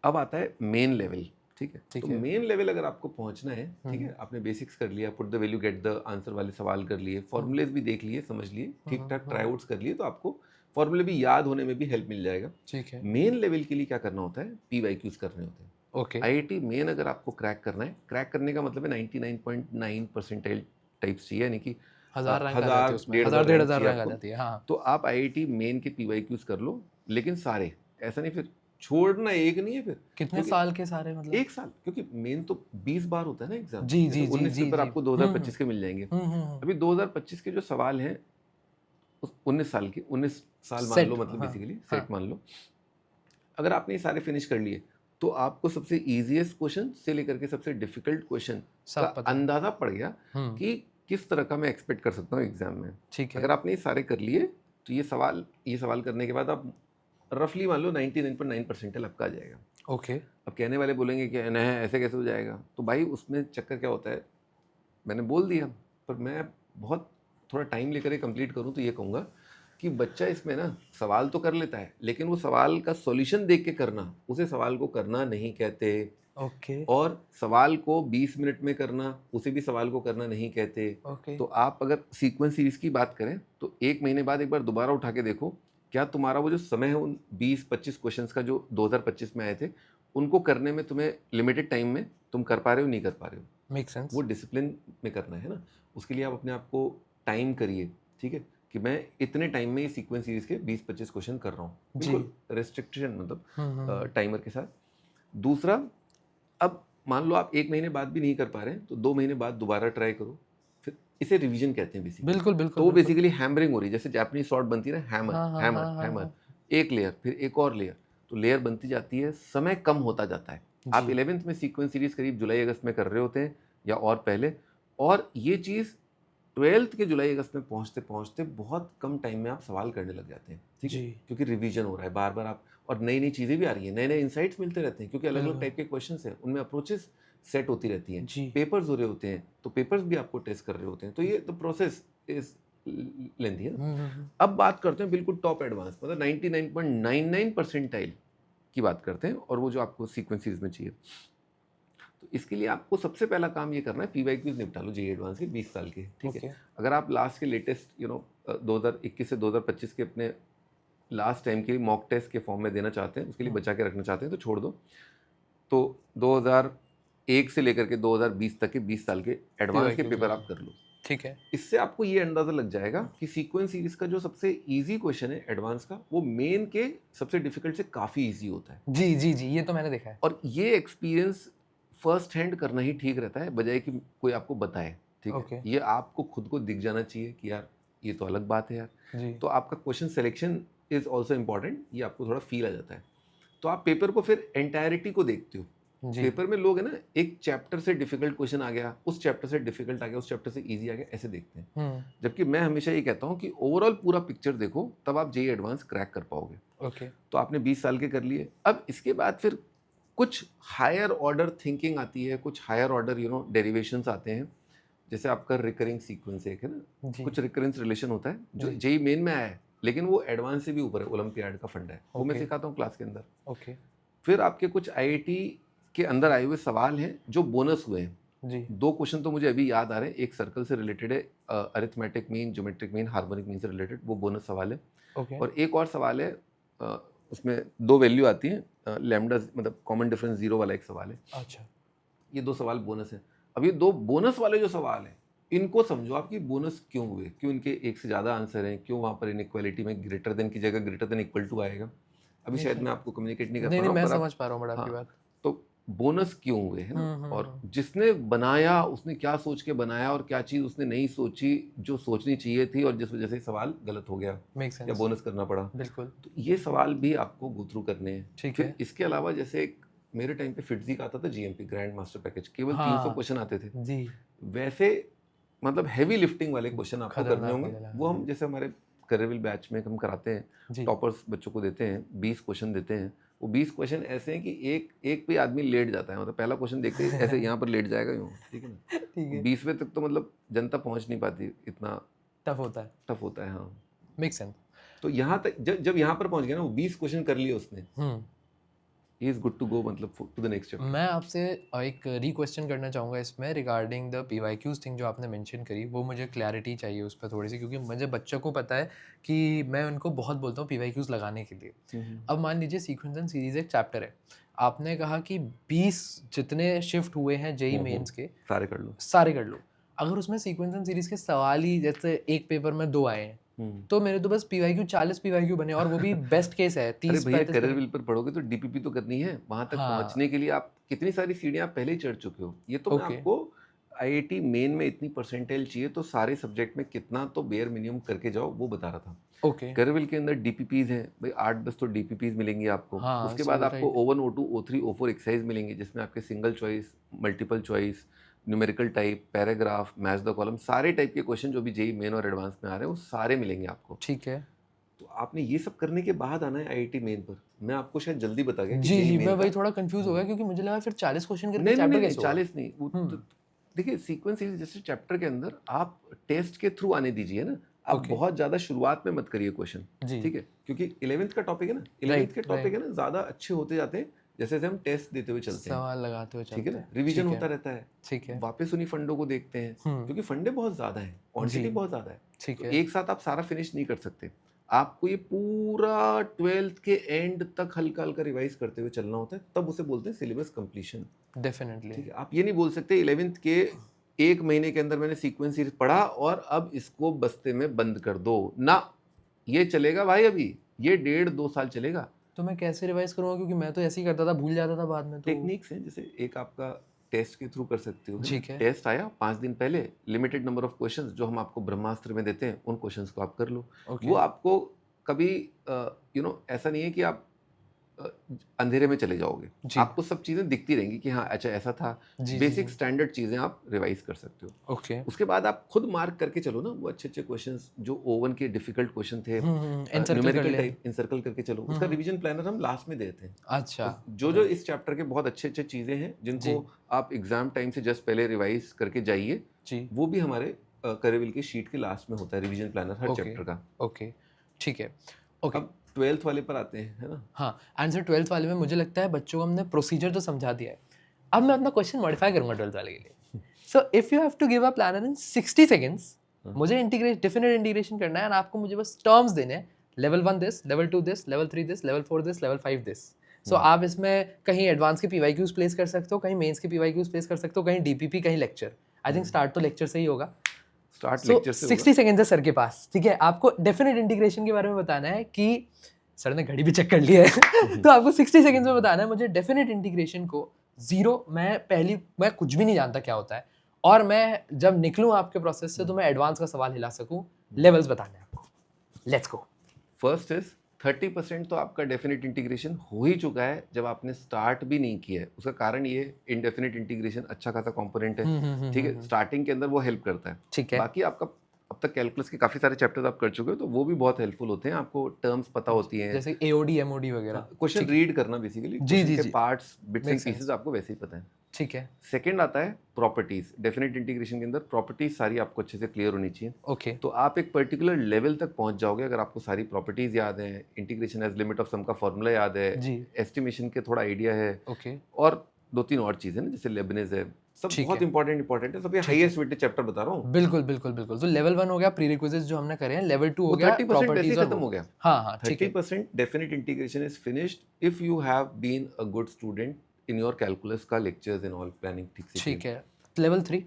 अब आता है मेन लेवल, ठीक है। ठीक तो है। मेन लेवल अगर आपको पहुंचना है, ठीक है, आपने बेसिक्स कर लिया, put the value get the answer वाले सवाल कर लिए, फॉर्मूलेज भी देख लिए, समझ लिए, ठीक ठाक ट्राईआउट्स कर लिए, तो आपको फॉर्मूले भी याद होने में भी हेल्प मिल जाएगा। ठीक है मेन लेवल के लिए क्या करना होता है, PYQs करने होते हैं। ओके आईआईटी मेन अगर आपको क्रैक करना है, क्रैक करने का मतलब है 99.9 परसेंटाइल टाइप्स चाहिए, यानी कि 1000 रैंक आ जाती है उसमें 1000 1000 रैंक 1500 चाहिए रैंक आ आपको। जाती है हाँ तो आप आईआईटी मेन के PYQs कर लो, लेकिन सारे, ऐसा नहीं फिर छोड़ना एक नहीं है फिर, कितने क्योंकि साल के सारे मतलब एक साल, क्योंकि मेन तो 20 बार होता है ना एग्जाम। जी जैसे जी जी 19 जी पेपर जी आपको 2025 के मिल जाएंगे। अभी 2025 के जो सवाल हैं, उस 19 साल के, 19 साल मान लो, सेट मतलब हाँ बेसिकली हाँ सेट मान लो। अगर आपने ये सारे फिनिश कर लिए, तो आपको सबसे इजीएस्ट क्वेश्चन से लेकर के सबसे डिफिकल्ट क्वेश्चन का सब पता है अंदाजा पड़ गया कि किस तरह का मैं एक्सपेक्ट कर सकता हूँ एग्जाम में। ठीक है अगर आपने ये सारे कर लिए, तो ये सवाल करने के बाद आप रफली मान लो 99.9 परसेंटाइल आपका आ जाएगा। ओके अब कहने वाले बोलेंगे कि नहीं ऐसे कैसे हो जाएगा, तो भाई उसमें चक्कर क्या होता है, मैंने बोल दिया, पर मैं बहुत थोड़ा टाइम लेकर कंप्लीट करूँ तो ये कहूँगा कि बच्चा इसमें ना सवाल तो कर लेता है, लेकिन वो सवाल का सॉल्यूशन देख के करना, उसे सवाल को करना नहीं कहते। ओके और सवाल को 20 मिनट में करना, उसे भी सवाल को करना नहीं कहते। ओके तो आप अगर सीक्वेंस सीरीज की बात करें, तो 1 महीने बाद एक बार दोबारा उठा के देखो, क्या तुम्हारा वो जो समय है उन 20-25 क्वेश्चंस का जो 2025 में आए थे, उनको करने में तुम्हें लिमिटेड टाइम में तुम कर पा रहे हो, नहीं कर पा रहे हो। मेक सेंस वो डिसिप्लिन में करना है ना, उसके लिए आप अपने आप को टाइम करिए, ठीक है, कि मैं इतने टाइम में ये सीक्वेंस सीरीज के 20-25 क्वेश्चन कर रहा हूँ, बिल्कुल रिस्ट्रिक्शन, मतलब टाइमर के साथ। दूसरा, अब मान लो आप 1 महीने बाद भी नहीं कर पा रहे हैं, तो 2 महीने बाद दोबारा ट्राई करो, फिर इसे रिवीजन कहते हैं बेसिकली। बिल्कुल बिल्कुल तो वो बिल्कुल बेसिकली हैमरिंग हो रही है, जैसे जापानीज शॉट बनती है ना, हैमर हाँ हाँ हैमर हाँ हाँ हैमर, हाँ एक लेयर फिर एक और लेयर, तो लेयर बनती जाती है, समय कम होता जाता है। आप जी 11th में सीक्वेंस सीरीज करीब जुलाई अगस्त में कर रहे होते हैं या और पहले, और ये चीज़ 12th के जुलाई अगस्त में पहुंचते पहुंचते बहुत कम टाइम में आप सवाल करने लग जाते हैं, ठीक है, जी क्योंकि रिवीजन हो रहा है बार बार आप, और नई नई चीज़ें भी आ रही हैं, नए नए इंसाइट्स मिलते रहते हैं, क्योंकि अलग अलग बिल्कुल टाइप के क्वेश्चंस हैं, उनमें अप्रोचेस सेट होती रहती हैं, जी। पेपर्स हो रहे होते हैं, तो पेपर्स भी आपको टेस्ट कर रहे होते हैं, तो ये द प्रोसेस इज लेंथी है ना। अब बात करते हैं बिल्कुल टॉप एडवांस, मतलब 99.99 परसेंटाइल की बात करते हैं, और वो जो आपको सीक्वेंसेस में चाहिए। तो इसके लिए आपको सबसे पहला काम ये करना है, पीवाईक्यूज निपटा लो जेईई एडवांस के 20 साल के, ठीक है। अगर आप लास्ट के लेटेस्ट 2021 से 2025 के अपने लास्ट टाइम के मॉक टेस्ट के फॉर्म में देना चाहते हैं, उसके लिए बचा के रखना चाहते हैं, तो छोड़ दो। तो 2001 से लेकर के 2020 तक के 20 साल के एडवांस के पेपर आप कर लो, ठीक है। इससे आपको ये अंदाजा लग जाएगा कि सीक्वेंस सीरीज का जो सबसे इजी क्वेश्चन है एडवांस का, वो मेन के सबसे डिफिकल्ट से काफ़ी इजी होता है। जी जी जी, ये तो मैंने देखा है। और ये एक्सपीरियंस फर्स्ट हैंड करना ही ठीक रहता है, बजाय कि कोई आपको बताए, ठीक है। ये आपको खुद को दिख जाना चाहिए कि यार ये तो अलग बात है यार जी। तो आपका question selection is also important, ये आपको थोड़ा फील आ जाता है। तो आप पेपर को फिर एंटायरिटी को देखते हो। पेपर में लोग है ना, एक चैप्टर से डिफिकल्ट क्वेश्चन आ गया, उस चैप्टर से डिफिकल्ट आ गया, उस चैप्टर से इजी आ गया, ऐसे देखते हैं। जबकि मैं हमेशा ये कहता हूँ कि ओवरऑल पूरा पिक्चर देखो, तब आप जेईई एडवांस क्रैक कर पाओगे। तो आपने 20 साल के कर लिए। अब इसके बाद फिर कुछ हायर ऑर्डर थिंकिंग आती है, कुछ हायर ऑर्डर डेरिवेशंस आते हैं। जैसे आपका रिकरिंग सीक्वेंस एक है ना, कुछ रिकरेंस रिलेशन होता है जो जेईई मेन में आया है, लेकिन वो एडवांस से भी ऊपर है, ओलंपियाड का फंड है, वो मैं सिखाता हूँ क्लास के अंदर। फिर आपके कुछ आईआईटी के अंदर आए हुए सवाल हैं जो बोनस हुए हैं जी। 2 क्वेश्चन तो मुझे अभी याद आ रहे हैं, एक सर्कल से रिलेटेड है, arithmetic mean, geometric mean, harmonic mean से रिलेटेड, वो बोनस सवाल है। और एक और सवाल है, उसमें 2 वैल्यू आती हैं, लैम्डा मतलब कॉमन डिफरेंस 0 वाला एक सवाल है। अच्छा, ये 2 सवाल बोनस है। अब ये 2 बोनस वाले जो सवाल हैं, इनको समझो आप कि बोनस क्यों हुए, क्यों इनके एक से ज़्यादा आंसर हैं, क्यों वहाँ पर इनइक्वालिटी में ग्रेटर देन की जगह ग्रेटर देन इक्वल टू आएगा। अभी शायद मैं आपको कम्युनिकेट नहीं कर पा रहा हूँ, मैं समझ पा रहा हूँ आपकी बात। तो बोनस क्यों हुए है ना, और जिसने बनाया उसने क्या सोच के बनाया, और क्या चीज़ उसने नहीं सोची जो सोचनी चाहिए थी, और जिस वजह से सवाल गलत हो गया या बोनस करना पड़ा। बिल्कुल। तो ये सवाल भी आपको गो थ्रू करने हैं। ठीक है। इसके अलावा जैसे एक मेरे टाइम पे फिटजी का आता था जीएमपी, ग्रैंड मास्टर पैकेज, केवल 300 क्वेश्चन आते थे जी। वैसे मतलब हैवी लिफ्टिंग वाले क्वेश्चन आपको करने होंगे, वो हम जैसे हमारे करियर बैच में हम कराते हैं, टॉपर्स बच्चों को देते हैं, 20 क्वेश्चन देते हैं। वो 20 क्वेश्चन ऐसे हैं कि एक पे आदमी लेट जाता है, मतलब पहला क्वेश्चन देखते ही ऐसे यहाँ पर लेट जाएगा यूँ, ठीक है ना। ठीक है। 20वें तक तो मतलब जनता पहुँच नहीं पाती, इतना टफ होता है। हाँ, मेक सेंस। तो यहाँ तक जब यहाँ पर पहुँच गया ना, वो 20 क्वेश्चन कर लिए उसने, he is good to go, मतलब टू द नेक्स्ट चैप्टर। मैं आपसे एक री-क्वेश्चन करना चाहूँगा इसमें रिगार्डिंग द पीवाईक्यूज थिंग जो आपने मेंशन करी, वो मुझे क्लैरिटी चाहिए उस पर थोड़ी सी, क्योंकि मुझे बच्चों को पता है कि मैं उनको बहुत बोलता हूँ पीवाईक्यूज लगाने के लिए। अब मान लीजिए सीक्वेंस एंड सीरीज एक चैप्टर है, आपने कहा कि 20 जितने शिफ्ट हुए हैं जेईई मेंस के सारे कर लो। अगर उसमें सीक्वेंस एंड सीरीज के सवाल ही जैसे एक पेपर में 2 आए हैं, तो मेरे तो बस पीवाईक्यू 40 पीवाईक्यू बने, और वो भी बेस्ट केस है 30। अरे भैया करियर बिल पर पढ़ोगे तो डीपीपी तो करनी है, वहां तक पहुंचने के लिए आप कितनी सारी सीढ़ियां पहले ही चढ़ चुके हो। ये तो मैं आपको आईआईटी मेन में इतनी परसेंटाइल चाहिए तो सारे सब्जेक्ट में कितना तो बेयर मिनिमम करके जाओ, वो बता रहा था। करियर बिल के अंदर डीपीपीज हैं भाई, 8-10 तो डीपीपीज मिलेंगी आपको। उसके बाद आपको O1 O2 O3 O4 exercise मिलेंगे, जिसमें आपके single choice, multiple choice, numerical type, paragraph, match the column, सारे टाइप के क्वेश्चन जो भी जेईई मेन और एडवांस में आ रहे हैं वो सारे मिलेंगे आपको। ठीक है। तो आपने ये सब करने के बाद आना है आईआईटी मेन पर। मैं आपको शायद जल्दी बता गया कि जी मैं वही थोड़ा कंफ्यूज हो गया, क्योंकि मुझे लगा फिर 40 क्वेश्चन करके चैप्टर कैसे होगा। 40 नहीं, वो देखिए सीक्वेंस सीरीज जैसे चैप्टर के अंदर आप टेस्ट के थ्रू आने दीजिए ना, आप बहुत ज्यादा शुरुआत में मत करिए क्वेश्चन, ठीक है, क्योंकि 11th का टॉपिक है ना, 11th के टॉपिक है ना, ज्यादा अच्छे होते जाते हैं जैसे जैसे हम टेस्ट देते हुए चलते हैं, सवाल लगाते हुए चलते हैं, ठीक है ना, रिवीजन होता रहता है, ठीक है, वापस उन्हीं फंडों को देखते हैं, क्योंकि फंडे बहुत ज्यादा है, क्वांटिटी बहुत ज्यादा है, ठीक है, एक साथ आप सारा फिनिश नहीं कर सकते। आपको ये पूरा 12th के एंड तक हल्का हल्का रिवाइज करते हुए चलना होता है, तब उसे बोलते हैं सिलेबस कंप्लीशन। डेफिनेटली, ठीक है। आप ये नहीं बोल सकते 11th के 1 महीने के अंदर मैंने सीक्वेंस सीरीज पढ़ा और अब इसको बस्ते में बंद कर दो ना, ये चलेगा भाई, अभी ये 1.5-2 साल चलेगा। तो मैं कैसे रिवाइज करूंगा, क्योंकि मैं तो ऐसे ही करता था, भूल जाता था बाद में। तो टेक्निक्स हैं, जैसे एक आपका टेस्ट के थ्रू कर सकते हो, ठीक है, टेस्ट आया 5 दिन पहले, लिमिटेड नंबर ऑफ क्वेश्चंस जो हम आपको ब्रह्मास्त्र में देते हैं, उन क्वेश्चंस को आप कर लो। वो आपको कभी ऐसा नहीं है कि आप अंधेरे में चले जाओगे। जी। आपको सब चीज़ें दिखती रहेंगी कि हाँ अच्छा ऐसा था। जी, बेसिक जी। स्टैंडर्ड चीज़ें आप रिवाइज कर सकते हो। ओके। उसके बाद आप खुद मार्क करके चलो ना वो अच्छे अच्छे क्वेश्चंस जो ओवन के डिफिकल्ट क्वेश्चन थे, एनसर्कल कर न्यूमेरिकल लिया। टाइप इंसर्कल करके चलो। उसका रिवीजन प्लानर हम लास्ट में देते हैं। अच्छा। तो जो जो इस चैप्टर के बहुत अच्छे अच्छे चीज़ें हैं जिनको जी। आप एग्जाम टाइम से जस्ट पहले रिवाइज करके जाइए, जी। वो भी हमारे करिविल की शीट के लास्ट में होता है रिवीजन प्लानर हर ओके। चैप्टर का। ओके। ठीक है। ओके। अब 12th वाले पर आते हैं, है ना? हाँ, एंड सर 12th वाले में मुझे लगता है बच्चों को हमने प्रोसीजर तो समझा दिया है। अब मैं अपना क्वेश्चन मॉडिफाई करूँगा 12th वाले के लिए। So if you have to give a planner in 60 seconds, मुझे डेफिनेट इंटीग्रेशन करना है एंड आपको मुझे बस टर्म्स देने हैं। Level 1 this, level 2 this, level 3 this, level 4 this, level 5 this. So आप इसमें कहीं एडवांस के पीवाईक्यूज प्लेस कर सकते हो, कहीं मेंस के पीवाईक्यूज प्लेस कर सकते हो, कहीं डीपीपी, कहीं लेक्चर। आई थिंक स्टार्ट तो लेक्चर से ही होगा। स्टार्ट सो लेक्चर से होगा। 60 सेकंड्स है सर के पास, ठीक है? आपको डेफिनेट इंटीग्रेशन के बारे में बताना है कि सर ने घड़ी भी चेक कर लिया है तो आपको 60 सेकंड्स में बताना है मुझे डेफिनेट इंटीग्रेशन को जीरो। मैं कुछ भी नहीं जानता क्या होता है, और मैं जब निकलूं आपके प्रोसेस से तो मैं एडवांस का सवाल हिला सकूं। लेवल्स बताने हैं आपको। Let's go. फर्स्ट इज 30% तो आपका डेफिनेट इंटीग्रेशन हो ही चुका है जब आपने स्टार्ट भी नहीं किया है। उसका कारण ये इनडेफिनेट इंटीग्रेशन अच्छा खासा कंपोनेंट है, ठीक है? स्टार्टिंग के अंदर वो हेल्प करता है। ठीक है। बाकी आपका अब तक कैलकुलस के काफी सारे चैप्टर्स आप कर चुके हो तो वो भी बहुत हेल्पफुल होते हैं। आपको टर्म्स पता होती हैं, जैसे एओडी एमओडी वगैरह। क्वेश्चन रीड करना बेसिकली, जी, क्वेश्चन जी, के जी। Parts bits and Makes sense. Pieces आपको वैसे ही पता है। ठीक है। सेकंड आता है प्रॉपर्टीज। डेफिनेट इंटीग्रेशन के अंदर प्रॉपर्टीज सारी आपको अच्छे से क्लियर होनी चाहिए। ओके। तो आप एक पर्टिकुलर लेवल तक पहुंच जाओगे अगर आपको सारी प्रॉपर्टीज याद हैं, integration age limit of some का फॉर्मूला याद है, जी। एस्टिमेशन के थोड़ा आइडिया है, ओके। और दो तीन और चीजें ना जैसे लेबनेज है, सब ठीक बहुत है। इंपॉर्टेंट है। सब ये हाईएस्ट वेटेड चैप्टर बता रहा हूँ। बिल्कुल बिल्कुल बिल्कुल। तो लेवल 1 हो गया प्रीरिक्विजिट्स जो हमने करे हैं, लेवल 2 हो वो गया 30% वैसे ही प्रॉपर्टीज और खत्म वो। हो गया। हाँ हाँ ठीक है। 30% definite integration is finished if you have been a good student in your calculus का लेक्चर्स एंड ऑल प्लानिंग ठीक से। ठीक है। लेवल 3।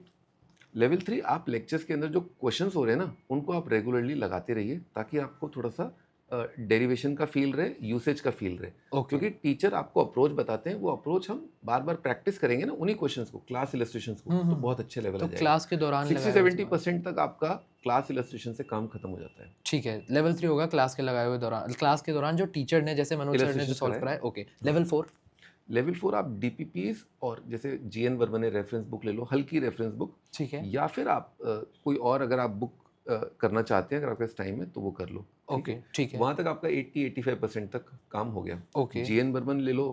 लेवल 3 आप लेक्चर्स के अंदर जो क्वेश्चंस हो रहे हैं ना उनको आप रेगुलरली लगाते रहिए ताकि आपको थोड़ा सा डेरिवेशन का फील रहे, यूसेज का फील रहे। ओके। क्योंकि टीचर आपको अप्रोच बताते हैं, वो अप्रोच हम बार बार प्रैक्टिस करेंगे ना उन्हीं क्वेश्चंस को, क्लास इलस्ट्रेशंस को, तो बहुत अच्छे लेवल तो आ जाएगा। क्लास के दौरान 60-70% तक आपका क्लास इलस्ट्रेशन से काम खत्म हो जाता है। ठीक है। लेवल 3 होगा क्लास के लगाए हुए दौरान, क्लास के दौरान जो टीचर ने जैसे मनोज सर ने जो Illustrations सॉल्व कराए। कराए। ओके। लेवल 4। लेवल 4 आप डीपीपीज और जैसे जीएन वर्मा ने रेफरेंस बुक ले लो, हल्की रेफरेंस बुक, ठीक है। या फिर आप कोई और अगर आप बुक करना चाहते हैं, अगर आपके पास टाइम है तो वो कर लो। ओके। ठीक है। वहां तक आपका 80-85% तक काम हो गया। ओके। जीएन बर्मन ले लो,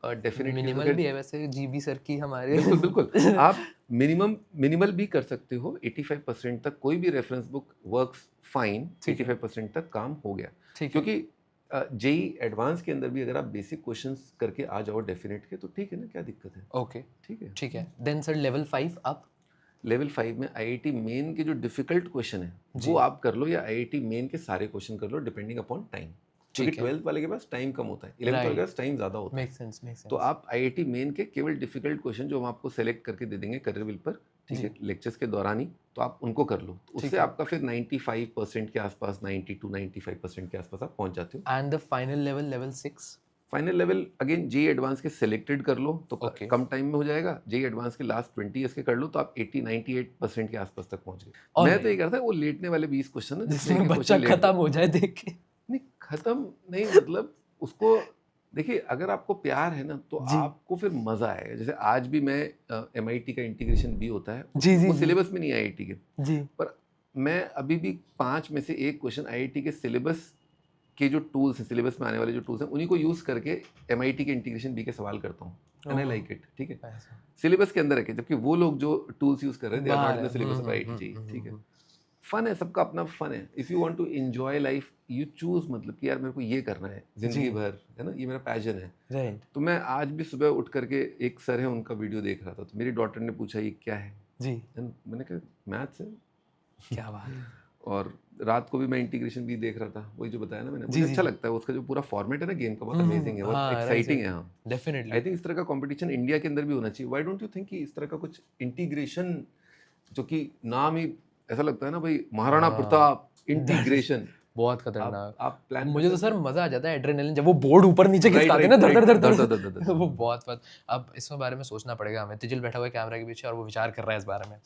डेफिनेटली मिनिमल भी है वैसे जीबी सर की हमारे बिल्कुल बिल्कुल आप मिनिमल भी कर सकते हो। 85% तक कोई भी रेफरेंस बुक वर्क्स फाइन। ठीक है। 85% तक काम हो गया। ठीक है। क्योंकि जेई एडवांस के अंदर भी अगर आप बेसिक क्वेश्चंस करके आ जाओ डेफिनेट के तो ठीक है ना, क्या दिक्कत है? ओके। ठीक है। ठीक है। Then sir level 5 up. Level 5 में आईआईटी मेन के जो डिफिकल्ट क्वेश्चन है जी। वो आप कर लो, या आईआईटी मेन के सारे क्वेश्चन कर लो डिपेंडिंग अपॉन टाइम। क्योंकि ठीक है। 12th वाले के पास टाइम कम होता है, 11th वाले के पास टाइम ज़्यादा होता है। मेक सेंस मेक तो सेंस। आप आईआईटी मेन के केवल डिफिकल्ट क्वेश्चन जो हम आपको सेलेक्ट करके दे देंगे करियर पर, ठीक है, लेक्चर्स के दौरान ही, तो आप उनको कर लो। तो उससे आपका फिर 95% के आसपास, 92-95% के आसपास आप पहुंच जाते हो। And the final level level 6। Final level again JEE advance के सिलेक्टेड कर लो तो Okay. कम टाइम में हो जाएगा। जेई एडवांस के लास्ट 20 ईयर्स के कर लो तो आप 80-98% के आसपास तक पहुंच गए। और मैं तो ये करता है वो लेटने वाले 20 क्वेश्चन ना जिसमें बच्चा खत्म हो जाए देख के। नहीं खत्म नहीं, मतलब उसको देखिए, अगर आपको प्यार है ना तो आपको फिर मजा आएगा। जैसे आज भी मैं एमआईटी का इंटीग्रेशन भी होता है, वो सिलेबस में नहीं है आईआईटी के, जी। पर मैं अभी भी 5 में से एक क्वेश्चन आईआईटी के सिलेबस के जो टूल्स हैं, सिलेबस में आने वाले जो टूल्स हैं उन्हीं को यूज करके एमआईटी के इंटीग्रेशन बी के सवाल करता हूँ। And I like it. ठीक है, सिलेबस के अंदर है, जबकि वो लोग जो टूल्स यूज कर रहे हैं they are not in the syllabus of IIT. ठीक है, फन है, सबका अपना फन है। If you want to enjoy life you choose, मतलब कि यार मेरे को ये करना है जिंदगी भर, है ना, ये मेरा पैशन है। राइट। तो मैं आज भी सुबह उठ करके, एक सर है उनका वीडियो देख रहा था, तो मेरी डॉटर ने पूछा ये क्या है जी। मैंने कहा मैथ्स है। क्या बात है। और रात को भी मैं इंटीग्रेशन भी देख रहा था, वही जो बताया ना मैंने, मुझे अच्छा लगता है उसका जो पूरा फॉर्मेट है ना गेम का, बहुत अमेजिंग है, बहुत एक्साइटिंग है। हाँ डेफिनेटली। आई थिंक इस तरह का कंपटीशन इंडिया के अंदर भी होना चाहिए। व्हाई डोंट यू थिंक कि इस तरह का कुछ इंटीग्रेशन, जो कि नाम ही ऐसा लगता है ना भाई, महाराणा प्रताप इंटीग्रेशन, बहुत खतरनाक। आप प्लान मुझे तो सर मजा आ जाता है एड्रेनलिन जब वो बोर्ड ऊपर नीचे खिसकाते हैं ना, धड़ धड़ धड़ धड़, वो बहुत। अब इसमें बारे में सोचना पड़ेगा हमें। तिजिल बैठा हुआ है कैमरा के पीछे और वो विचार कर रहा है इस बारे में।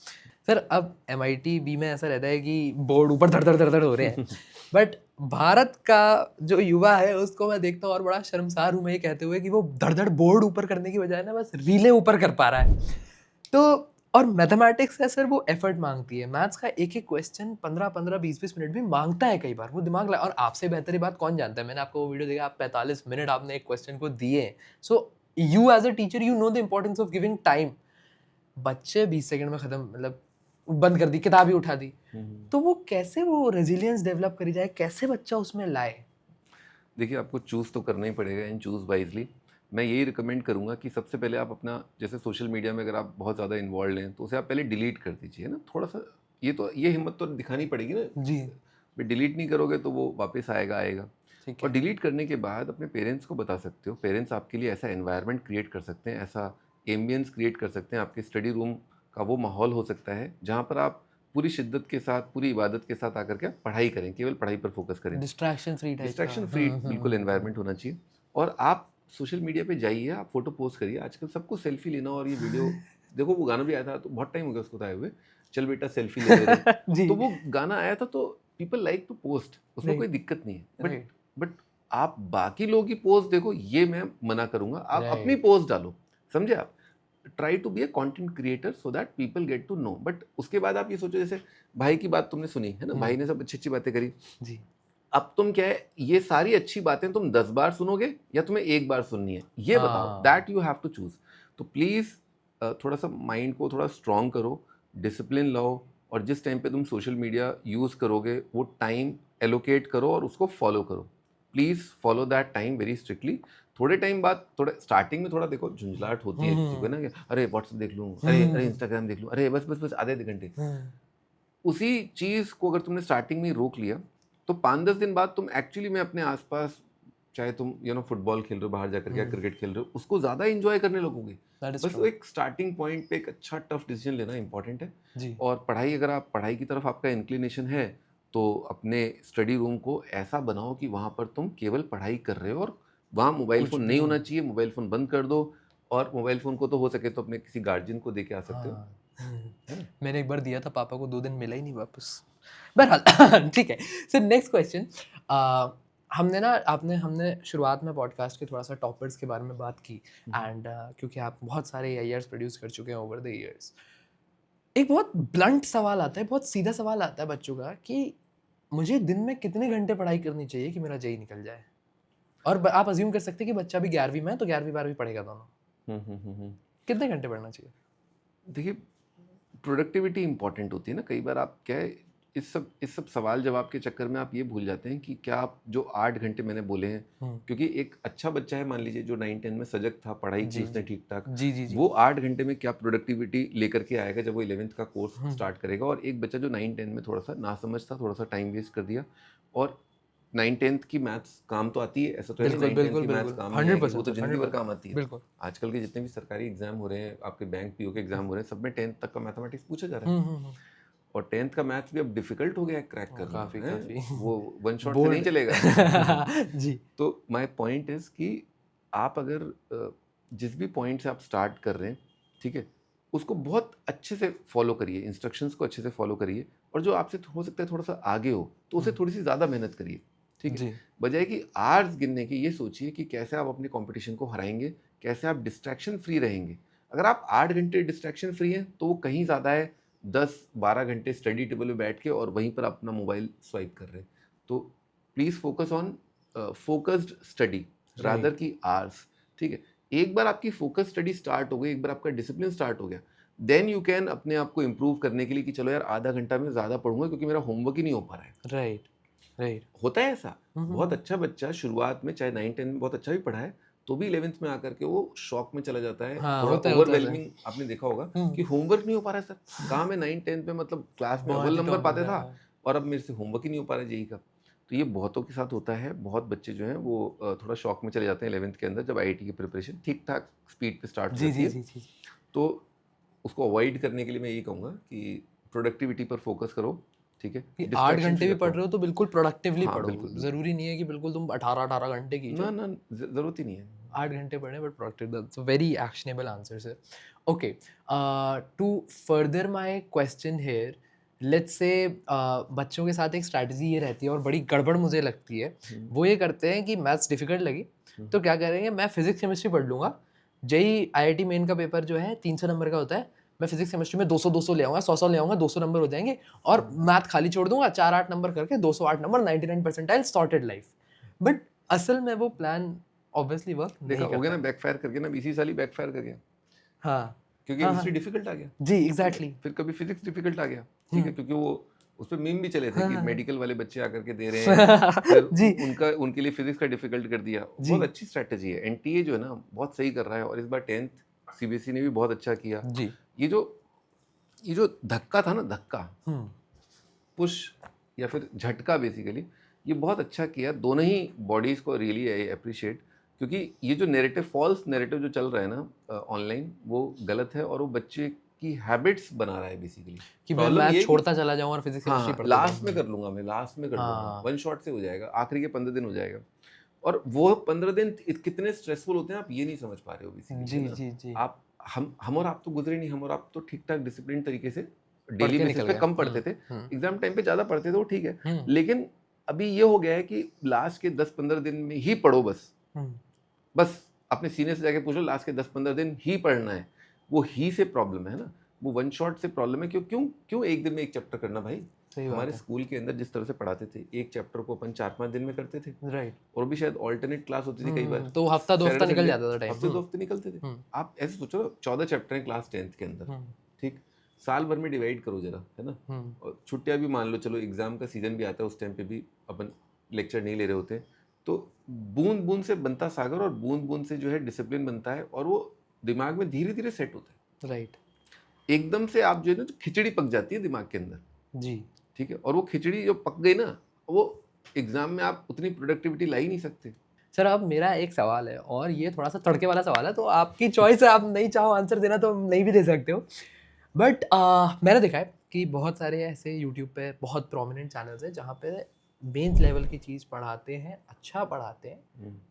सर अब MIT में ऐसा रहता है कि बोर्ड ऊपर धड़ धड़ धड़ धड़ हो रहे हैं, बट भारत का जो युवा है उसको मैं देखता हूँ और बड़ा शर्मसार हूँ मैं ये कहते हुए कि वो धड़ धड़ बोर्ड ऊपर करने की बजाय ना बस रीले ऊपर कर पा रहा है। तो और मैथमेटिक्स है सर, वो एफर्ट मांगती है। मैथ्स का एक एक क्वेश्चन 15-15 20-20 मिनट भी मांगता है कई बार, वो दिमाग और आपसे बेहतर ये बात कौन जानता है। मैंने आपको वो वीडियो देखा, आप 45 मिनट आपने एक क्वेश्चन को दिए। So you as a teacher you know the importance of giving time. बच्चे 20 सेकंड में खत्म, मतलब बंद कर दी, किताब ही उठा दी। तो वो कैसे वो रेजिलियंस डेवलप करी जाए, कैसे बच्चा उसमें लाए? देखिए, आपको चूज़ तो करना ही पड़ेगा एंड चूज़ वाइजली। मैं यही रिकमेंड करूँगा कि सबसे पहले आप अपना, जैसे सोशल मीडिया में अगर आप बहुत ज़्यादा इन्वॉल्व हैं तो उसे आप पहले डिलीट कर दीजिए ना, थोड़ा सा। ये हिम्मत तो दिखानी पड़ेगी ना जी, भाई, डिलीट नहीं करोगे तो वो वापस आएगा। ठीक और है। डिलीट करने के बाद अपने पेरेंट्स को बता सकते हो। पेरेंट्स आपके लिए ऐसा एनवायरनमेंट क्रिएट कर सकते हैं, ऐसा एम्बियंस क्रिएट कर सकते हैं। आपके स्टडी रूम का वो माहौल हो सकता है जहाँ पर आप पूरी शिद्दत के साथ, पूरी इबादत के साथ आकर के पढ़ाई करें, केवल पढ़ाई पर फोकस करें। डिस्ट्रैक्शन फ्री टाइप का। डिस्ट्रैक्शन फ्री बिल्कुल एनवायरनमेंट होना चाहिए। और आप सोशल मीडिया पे जाइए, आप फोटो पोस्ट करिए। आजकल सबको सेल्फी लेना और ये वीडियो देखो, वो गाना भी आया था तो बहुत टाइम हो गया उसको आए हुए, चल बेटा सेल्फी ले ले रे। जी, तो वो गाना आया था तो पीपल लाइक टू पोस्ट, उसमें कोई दिक्कत नहीं है। राइट, बट आप बाकी लोगों की पोस्ट देखो, ये मैं मना करूंगा। आप अपनी राइट। पोस्ट डालो, समझे आप। Try to be a content creator so that people get to know. But उसके बाद आप ये सोचो, जैसे भाई की बात तुमने सुनी है ना, भाई ने सब अच्छी अच्छी बातें करी। जी, अब तुम क्या है, ये सारी अच्छी बातें तुम 10 बार सुनोगे या तुम्हें एक बार सुननी है, ये बताओ। हाँ। That you have to choose. तो प्लीज़ थोड़ा सा माइंड को थोड़ा स्ट्रॉन्ग करो, डिसिप्लिन लाओ। और जिस टाइम पे तुम सोशल मीडिया यूज़ करोगे वो टाइम एलोकेट करो और उसको फॉलो करो। Please follow that time very strictly. थोड़े टाइम बाद, थोड़ा स्टार्टिंग में थोड़ा देखो झुंझलाहट होती है किसी को ना, कि अरे व्हाट्सएप देख लूँ, अरे इंस्टाग्राम देख लूँ, अरे बस बस बस आधे आधे घंटे। उसी चीज़ को अगर तुमने स्टार्टिंग में ही रोक लिया तो 5-10 दिन बाद तुम एक्चुअली में अपने आसपास, चाहे तुम फुटबॉल खेल रहे हो बाहर जाकर के या क्रिकेट खेल रहे हो, उसको ज़्यादा इंजॉय करने लगोगे। बस वो एक स्टार्टिंग पॉइंट पे एक अच्छा टफ डिसीजन लेना इंपॉर्टेंट है। जी, और पढ़ाई, अगर आप पढ़ाई की तरफ आपका इंक्लिनेशन है तो अपने स्टडी रूम को ऐसा बनाओ कि वहाँ पर तुम केवल पढ़ाई कर रहे हो और वहाँ मोबाइल कुछ फ़ोन भी नहीं होना नहीं। चाहिए। मोबाइल फ़ोन बंद कर दो। और मोबाइल फ़ोन को तो हो सके तो अपने किसी गार्जियन को दे के आ सकते हो, है ना। मैंने एक बार दिया था पापा को, 2 दिन मिला ही नहीं वापस। बहरहाल ठीक है। सो नेक्स्ट क्वेश्चन, हमने ना आपने हमने शुरुआत में पॉडकास्ट के थोड़ा-सा टॉपर्स के बारे में बात की एंड क्योंकि आप बहुत सारे एआईआर्स प्रोड्यूस कर चुके हैं ओवर द ईयर्स। एक बहुत ब्लंट सवाल आता है, बहुत सीधा सवाल आता है बच्चों का कि मुझे दिन में कितने घंटे पढ़ाई करनी चाहिए कि मेरा जेईई निकल जाए? और आप अज़्यूम कर सकते हैं कि बच्चा भी 11वीं में है तो 11वीं-12वीं पढ़ेगा दोनों। हम्म। कितने घंटे पढ़ना चाहिए? देखिए, प्रोडक्टिविटी इंपॉर्टेंट होती है ना। कई बार आप क्या है, इस सब सवाल जवाब के चक्कर में आप ये भूल जाते हैं कि क्या आप जो 8 घंटे मैंने बोले हैं, क्योंकि एक अच्छा बच्चा है मान लीजिए जो 9-10 में सजग था, पढ़ाई की उसने ठीक ठाक, जी। वो 8 घंटे में क्या प्रोडक्टिविटी लेकर के आएगा जब वो 11th का कोर्स स्टार्ट करेगा। और एक बच्चा जो 9-10 में थोड़ा सा नासमझ था, थोड़ा सा टाइम वेस्ट कर दिया। और 9-10 की मैथ्स काम तो आती है, ऐसा तो है नहीं बिल्कुल, 9-10 की बिल्कुल, मैथ्स बिल्कुल। काम नहीं आएगी, वो 100% तो सर, जिंदगी भर 100%। काम आती है। बिल्कुल। आजकल के जितने भी सरकारी एग्जाम हो रहे हैं, आपके बैंक पीओ के एग्जाम हो रहे हैं, सब में 10th तक का मैथमेटिक्स पूछा जा रहा है। हुँ। और 10th का मैथ्स भी अब डिफिकल्ट हो गया है क्रैक ओह, करना, काफ़ी, है काफ़ी। वो वन शॉट से नहीं बोर्ड चलेगा। जी। तो माय पॉइंट इज कि आप अगर जिस भी पॉइंट से आप स्टार्ट कर रहे हैं, ठीक है, उसको बहुत अच्छे से फॉलो करिए, इंस्ट्रक्शंस को अच्छे से फॉलो करिए। और जो आपसे हो सकता है थोड़ा सा आगे हो तो उसे थोड़ी सी ज़्यादा मेहनत करिए, ठीक है। जी। बजाय कि आवर्स गिनने की, ये सोचिए कि कैसे आप अपने कंपटीशन को हराएंगे, कैसे आप डिस्ट्रैक्शन फ्री रहेंगे। अगर आप 8 घंटे डिस्ट्रैक्शन फ्री हैं तो वो कहीं ज़्यादा है 10-12 घंटे स्टडी टेबल में बैठ के और वहीं पर अपना मोबाइल स्वाइप कर रहे हैं। तो please focus on focused study rather right. की आवर्स, ठीक है। एक बार आपकी फोकस स्टडी स्टार्ट हो गई, एक बार आपका डिसिप्लिन स्टार्ट हो गया, देन यू कैन अपने आप को इम्प्रूव करने के लिए कि चलो यार आधा घंटा मैं ज़्यादा पढ़ूंगा क्योंकि मेरा होमवर्क ही नहीं हो पा रहा है। Right, right. होता है ऐसा। बहुत हुँ। अच्छा बच्चा शुरुआत में चाहे 9-10 में बहुत अच्छा भी पढ़ा है तो भी 11th में आकर के वो शॉक में चला जाता है, हाँ, थोड़ा होता है सर। ओवरवेलमिंग। आपने देखा होगा हुँ। कि होमवर्क नहीं हो पा रहा है सर। कहाँ मैं 9-10 में मतलब क्लास में बहुत अव्वल ही नंबर टॉप पाते बंदा था है। और अब मेरे से होमवर्क ही नहीं हो पा रहा है जेई का। तो ये बहुतों के साथ होता है। बहुत बच्चे जो हैं वो थोड़ा शॉक में चले जाते हैं 11th के अंदर, जब आईआईटी की प्रिपरेशन ठीक ठाक स्पीड पे स्टार्ट हो जी, जाती जी, है। जी, जी। तो उसको अवॉइड करने के लिए मैं यही कहूँगा कि प्रोडक्टिविटी पर फोकस करो। ठीक है, कि 8 डिस्ट्रैक्शन घंटे फ्री भी पढ़ रखो। रहे हो तो बिल्कुल प्रोडक्टिवली हाँ, पढ़ो, बिल्कुल, बिल्कुल। जरूरी नहीं है कि बिल्कुल तुम 18 घंटे ना कीजिए, ना जरूरत ही नहीं है। 8 घंटे पढ़ें but productive. That's very actionable answer sir. Okay, to further my question here, let's say बच्चों के साथ एक स्ट्रैटेजी ये रहती है और बड़ी गड़बड़ मुझे लगती है, हम्म, वो ये करते हैं कि मैथ्स डिफिकल्ट लगी हम्म, तो क्या करेंगे, मैं फिजिक्स केमिस्ट्री पढ़ लूंगा, जेई आईआईटी मेन का पेपर जो है 300 नंबर का होता है, मैं फिजिक्स केमिस्ट्री में 200 ले आऊंगा, 100 ले आऊंगा, 200 नंबर हो जाएंगे और मैथ खाली छोड़ दूंगा, 4-8 नंबर करके 208 number, 99 percentile, sorted life. But असल में वो प्लान ऑब्वियसली वर्क देखा नहीं हो गया करता ना, है। बैकफायर करके ना, इसी साल ही बैकफायर कर गया, हाँ क्योंकि हाँ केमिस्ट्री हाँ डिफिकल्ट आ गया। जी, ठीक है, एग्जैक्टली। फिर कभी फिजिक्स डिफिकल्ट आ गया, ठीक है, हम्म। क्योंकि वो उस पर मीम भी चले थे हाँ कि हाँ मेडिकल वाले बच्चे आकर के दे रहे हैं, फिर जी उनका उनके लिए फिजिक्स का डिफिकल्ट कर दिया। जी बहुत अच्छी स्ट्रैटेजी है, एनटीए जो है ना बहुत सही कर रहा है, और इस बार 10th सीबीएसई ने भी बहुत अच्छा किया। जी। ये जो ये जो धक्का था ना, धक्का, हम्म पुश या फिर झटका, बेसिकली ये बहुत अच्छा किया दोनों ही बॉडीज को, रियली आई अप्रिशिएट। क्योंकि ये जो नैरेटिव, फॉल्स नैरेटिव जो चल रहा है ना ऑनलाइन, वो गलत है और वो बच्चे की हैबिट्स बना रहा है बेसिकली। कि मैं प्रॉब्लम मैथ ये है कि छोड़ता चला जाऊं और फिजिक्स केमिस्ट्री हाँ, पढ़ते लास्ट जाऊं। में कर लूंगा मैं, लास्ट में कर लूंगा, हाँ वन शॉट से हो जाएगा, आखिरी के 15 दिन हो जाएगा। और वो 15 दिन कितने स्ट्रेसफुल होते हैं आप ये नहीं समझ पा रहे हो बेसिकली, जी है ना। जी जी। आप हम और आप तो गुजरे नहीं, हम और आप तो ठीक ठाक डिसिप्लिन तरीके से पढ़ डेली के बेसिस निकल पे गए। कम पढ़ते थे, हम्म एग्जाम टाइम पे ज़्यादा पढ़ते थे, वो ठीक है। हम्म लेकिन अभी ये हो गया है कि लास्ट के 10-15 दिन में ही पढ़ो बस। हम्म, बस अपने सीनियर से जाके पूछो, लास्ट के 10-15 दिन ही पढ़ना है। वो ही से प्रॉब्लम है ना, वो वन शॉट से प्रॉब्लम है। क्यों क्यों क्यों एक दिन में एक चैप्टर करना भाई। सही हमारे बात है। स्कूल के अंदर जिस तरह से पढ़ाते थे, एक चैप्टर को अपन 4-5 दिन में करते थे, राइट। और भी शायद ऑल्टरनेट क्लास होती थी कई बार, तो हफ्ता 2 हफ्ता सैटरडे निकल संडे, जाता था टाइम। हफ्ते 2 हफ्ते निकलते थे। हम्म आप ऐसे सोचो, 14 चैप्टर हैं क्लास 10th के अंदर, हम्म ठीक, साल भर में डिवाइड करो जरा, है ना। हम्म और छुट्टियां भी मान लो, चलो एग्जाम का सीजन भी आता है, उस टाइम पे भी अपन लेक्चर नहीं ले रहे होते। तो बूंद बूंद से बनता सागर, और बूंद बूंद से जो है डिसिप्लिन बनता है, और वो दिमाग में धीरे धीरे सेट होता है। राइट। एकदम से आप जो है ना, खिचड़ी पक जाती है दिमाग के अंदर, जी ठीक है, और वो खिचड़ी जो पक गई ना, वो एग्जाम में आप उतनी प्रोडक्टिविटी ला ही नहीं सकते। सर, अब मेरा एक सवाल है और ये थोड़ा सा तड़के वाला सवाल है, तो आपकी चॉइस है, आप नहीं चाहो आंसर देना तो नहीं भी दे सकते हो। बट मैंने देखा है कि बहुत सारे ऐसे यूट्यूब पे बहुत प्रोमिनेंट चैनल्स हैं जहाँ पे मेंस लेवल की चीज़ पढ़ाते हैं, अच्छा पढ़ाते हैं,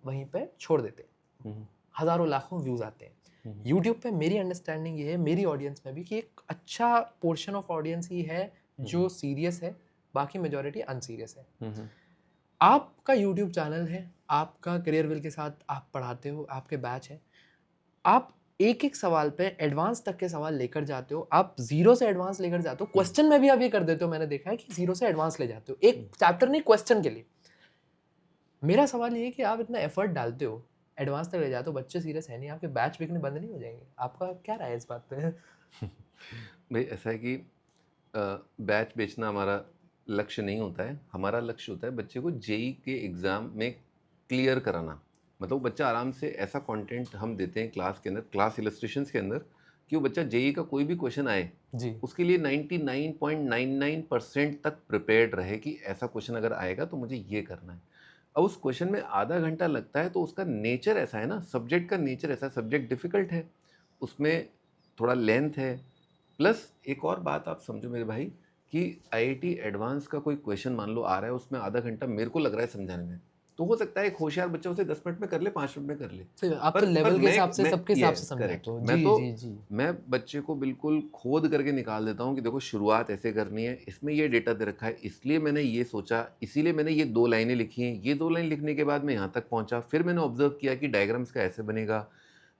वहीं पे छोड़ देते हैं, हम्म, हज़ारों लाखों व्यूज़ आते हैं। हम्म, यूट्यूब पे मेरी अंडरस्टैंडिंग ये है, मेरी ऑडियंस में भी, कि एक अच्छा पोर्शन ऑफ ऑडियंस ही है जो सीरियस है, बाकी मेजॉरिटी अनसीरियस है। हम्म, आपका यूट्यूब चैनल है, आपका करियर विल के साथ आप पढ़ाते हो, आपके बैच है, आप एक एक सवाल पे एडवांस तक के सवाल लेकर जाते हो, आप जीरो से एडवांस लेकर जाते हो, क्वेश्चन में भी आप ये कर देते हो, मैंने देखा है कि जीरो से एडवांस ले जाते हो, एक चैप्टर नहीं, क्वेश्चन के लिए। मेरा सवाल ये है कि आप इतना एफर्ट डालते हो, एडवांस तक ले जाते हो, बच्चे सीरियस है नहीं, आपके बैच बिकने बंद नहीं हो जाएंगे? आपका क्या राय है इस बात पे? भाई ऐसा है कि बैच बेचना हमारा लक्ष्य नहीं होता है। हमारा लक्ष्य होता है बच्चे को जेई के एग्ज़ाम में क्लियर कराना। मतलब बच्चा आराम से, ऐसा कंटेंट हम देते हैं क्लास के अंदर, क्लास इलस्ट्रेशंस के अंदर, कि वो बच्चा जेई का कोई भी क्वेश्चन आए, जी उसके लिए 99.99% तक प्रिपेयर्ड रहे कि ऐसा क्वेश्चन अगर आएगा तो मुझे ये करना है। अब उस क्वेश्चन में आधा घंटा लगता है, तो उसका नेचर ऐसा है ना, सब्जेक्ट का नेचर ऐसा है, सब्जेक्ट डिफ़िकल्ट है, उसमें थोड़ा लेंथ है। प्लस एक और बात आप समझो मेरे भाई, कि आईआईटी एडवांस का कोई क्वेश्चन मान लो आ रहा है, उसमें आधा घंटा मेरे को लग रहा है समझाने में, तो हो सकता है एक होशियार बच्चा उसे 10 मिनट में कर ले, 5 मिनट में कर ले। सही, आप तो लेवल के हिसाब से, सबके हिसाब से समझाते हो। मैं जी तो जी जी। मैं बच्चे को बिल्कुल खोद करके निकाल देता हूँ कि देखो शुरुआत ऐसे करनी है, इसमें ये डेटा दे रखा है, इसलिए मैंने ये सोचा, इसीलिए मैंने ये 2 लाइनें लिखी हैं, ये 2 लाइन लिखने के बाद मैं यहाँ तक पहुँचा, फिर मैंने ऑब्जर्व किया कि डायग्राम्स का ऐसे बनेगा।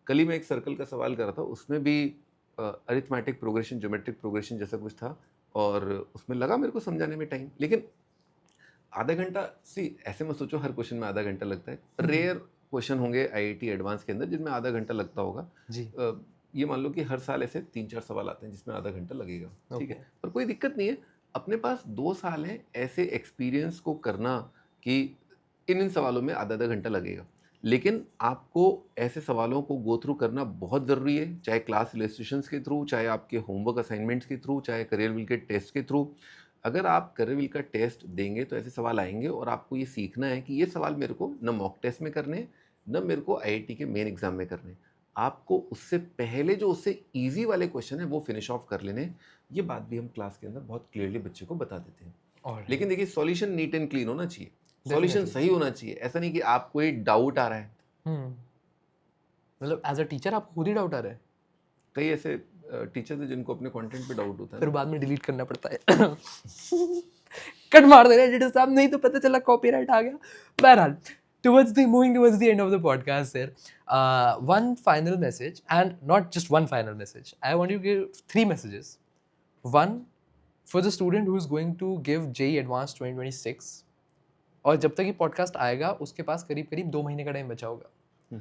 कल ही मैं एक सर्कल का सवाल कर रहा था, उसमें भी अरिथमेटिक प्रोग्रेशन, ज्योमेट्रिक प्रोग्रेशन जैसा कुछ था, और उसमें लगा मेरे को समझाने में टाइम, लेकिन आधा घंटा, सी ऐसे मत सोचो हर क्वेश्चन में आधा घंटा लगता है। रेयर क्वेश्चन होंगे आईआईटी एडवांस के अंदर जिनमें आधा घंटा लगता होगा। जी ये मान लो कि हर साल ऐसे 3-4 सवाल आते हैं जिसमें आधा घंटा लगेगा, ठीक ओके। है, पर कोई दिक्कत नहीं है। अपने पास 2 साल हैं ऐसे एक्सपीरियंस को करना कि इन सवालों में आधा आधा घंटा लगेगा, लेकिन आपको ऐसे सवालों को गो थ्रू करना बहुत ज़रूरी है, चाहे क्लास इलस्ट्रेशंस के थ्रू, चाहे आपके होमवर्क असाइनमेंट्स के थ्रू, चाहे करियर विल के टेस्ट के थ्रू। अगर आप करियर विल का टेस्ट देंगे तो ऐसे सवाल आएंगे, और आपको ये सीखना है कि ये सवाल मेरे को न मॉक टेस्ट में करने हैं, न मेरे को आईआईटी के मेन एग्जाम में करने हैं। आपको उससे पहले जो उससे इजी वाले क्वेश्चन है वो फिनिश ऑफ कर लेने। ये बात भी हम क्लास के अंदर बहुत क्लियरली बच्चे को बता देते हैं। Alright. लेकिन देखिए सॉल्यूशन नीट एंड क्लीन होना चाहिए, सॉल्यूशन Definitely. सही होना चाहिए। ऐसा नहीं कि आपको एक डाउट आ रहा है। मतलब एज अ टीचर आपको खुद ही डाउट आ रहा है, कई ऐसे टीचर्स हैं जिनको अपने कंटेंट पे डाउट होता है फिर ना। बाद में डिलीट करना पड़ता है। कट मार दे रहे एडिटर साहब, नहीं तो पता चला कॉपीराइट आ गया। बहरहाल, moving towards the end of the podcast here, one final message, and not just one final message. I want you to give 3 messages. One for the student who is going to give JEE Advanced 2026, और जब तक ये podcast आएगा उसके पास करीब करीब 2 महीने का टाइम बचा होगा।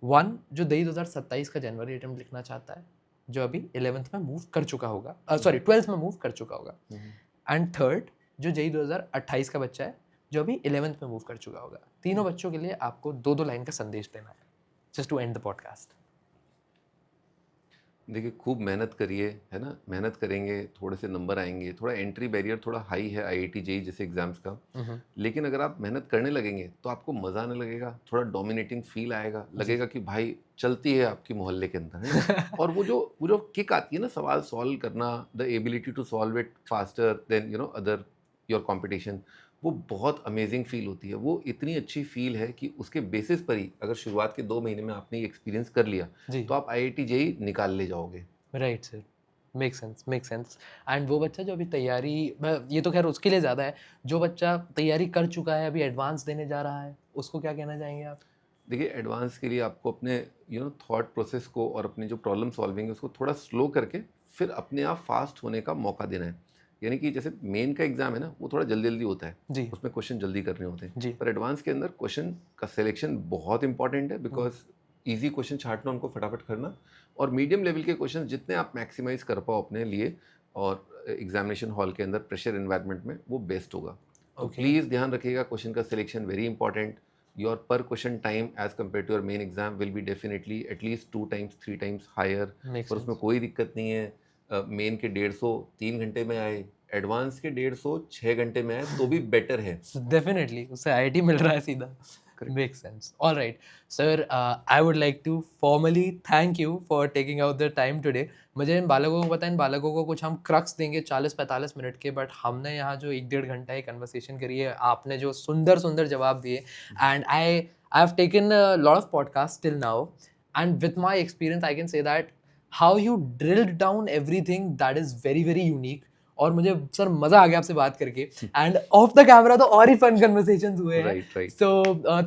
वन जो JEE 2027 का जनवरी अटेम्प्ट लिखना चाहता है, जो अभी 11th में मूव कर चुका होगा, सॉरी 12th में मूव कर चुका होगा। एंड थर्ड जो JEE 2028 का बच्चा है, जो अभी 11th में मूव कर चुका होगा। तीनों बच्चों के लिए आपको 2-2 लाइन का संदेश देना है, just to end the podcast. देखिए खूब मेहनत करिए, है ना, मेहनत करेंगे थोड़े से नंबर आएंगे। थोड़ा एंट्री बैरियर थोड़ा हाई है IIT JEE जैसे एग्जाम्स का, लेकिन अगर आप मेहनत करने लगेंगे तो आपको मज़ा आने लगेगा, थोड़ा डोमिनेटिंग फील आएगा, लगेगा कि भाई चलती है आपकी मोहल्ले के अंदर, है ना। और वो जो किक आती है ना सवाल सॉल्व करना, the ability to solve it faster than other your competition, वो बहुत अमेजिंग फील होती है। वो इतनी अच्छी फील है कि उसके बेसिस पर ही अगर शुरुआत के 2 महीने में आपने ये एक्सपीरियंस कर लिया तो आप IIT JEE निकाल ले जाओगे। Right sir, make sense. And वो बच्चा जो अभी तैयारी, ये तो खैर उसके लिए ज़्यादा है, जो बच्चा तैयारी कर चुका है अभी एडवांस देने जा रहा है, उसको क्या कहना चाहेंगे आप? देखिए एडवांस के लिए आपको अपने थॉट प्रोसेस को और अपनी जो प्रॉब्लम सॉल्विंग है उसको थोड़ा स्लो करके फिर अपने आप फास्ट होने का मौका देना है। यानी कि जैसे मेन का एग्जाम है ना, वो थोड़ा जल्दी जल्दी होता है जी उसमें क्वेश्चन जल्दी करने होते हैं जी। पर एडवांस के अंदर क्वेश्चन का सिलेक्शन बहुत इंपॉर्टेंट है, बिकॉज ईजी क्वेश्चन छांटना, उनको फटाफट करना, और मीडियम लेवल के क्वेश्चन जितने आप मैक्सिमाइज कर पाओ अपने लिए और एग्जामिनेशन हॉल के अंदर प्रेशर एनवायरनमेंट में, वो बेस्ट होगा। तो प्लीज़ ध्यान रखिएगा, क्वेश्चन का selection very important. your per question time as compared to your main exam will be definitely at least 2 times 3 times higher। पर उसमें कोई दिक्कत नहीं है, मेन के 150 3 घंटे में आए, एडवांस के 150 6 घंटे में आए तो भी बेटर है। डेफिनेटली उससे IIT मिल रहा है सीधा। Make sense. All right sir, I would like to formally thank you for taking out the time today. मुझे इन बालकों को पता है, इन बालकों को कुछ हम क्रक्स देंगे 40-45 मिनट के, बट हमने यहाँ जो 1-1.5 घंटा की कन्वर्सेशन करी है, आपने जो सुंदर सुंदर जवाब दिए, and I have taken a lot of podcast till now, and with my experience I can say that how you drilled down everything, that is very very unique. और मुझे सर मज़ा आ गया आपसे बात करके, एंड ऑफ द कैमरा तो और ही fun conversations हुए हैं। Right. So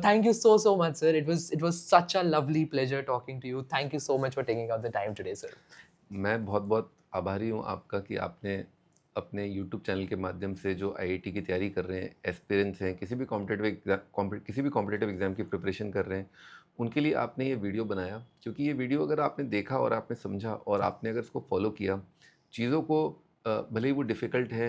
thank you so much, sir. It was such a lovely pleasure talking to you. Thank you so much for taking out the time today, sir. मैं बहुत बहुत आभारी हूँ आपका कि आपने अपने YouTube चैनल के माध्यम से जो IIT की तैयारी कर रहे हैं, एस्पिरेंट्स हैं, किसी भी कॉम्पिटिटिव एग्ज़ाम की प्रिपरेशन कर रहे हैं, उनके लिए आपने ये वीडियो बनाया। क्योंकि ये वीडियो अगर आपने देखा और आपने समझा और आपने अगर इसको फॉलो किया, चीज़ों को भले ही वो डिफ़िकल्ट है,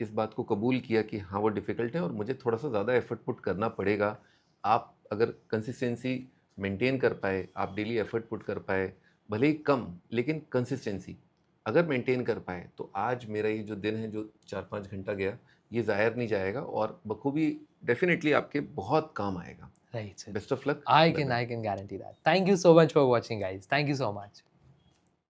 इस बात को कबूल किया कि हाँ वो डिफ़िकल्ट है और मुझे थोड़ा सा ज़्यादा एफर्ट पुट करना पड़ेगा। आप अगर कंसिस्टेंसी मेंटेन कर पाए, आप डेली एफर्ट पुट कर पाए, भले ही कम लेकिन कंसिस्टेंसी अगर मेंटेन कर पाए, तो आज मेरा ये जो दिन है, जो 4-5 घंटा गया, ये ज़ाहिर नहीं जाएगा और बखूबी डेफिनेटली आपके बहुत काम आएगा। Right, sir. Best of luck. I can guarantee that. Thank you so much for watching, guys. Thank you so much.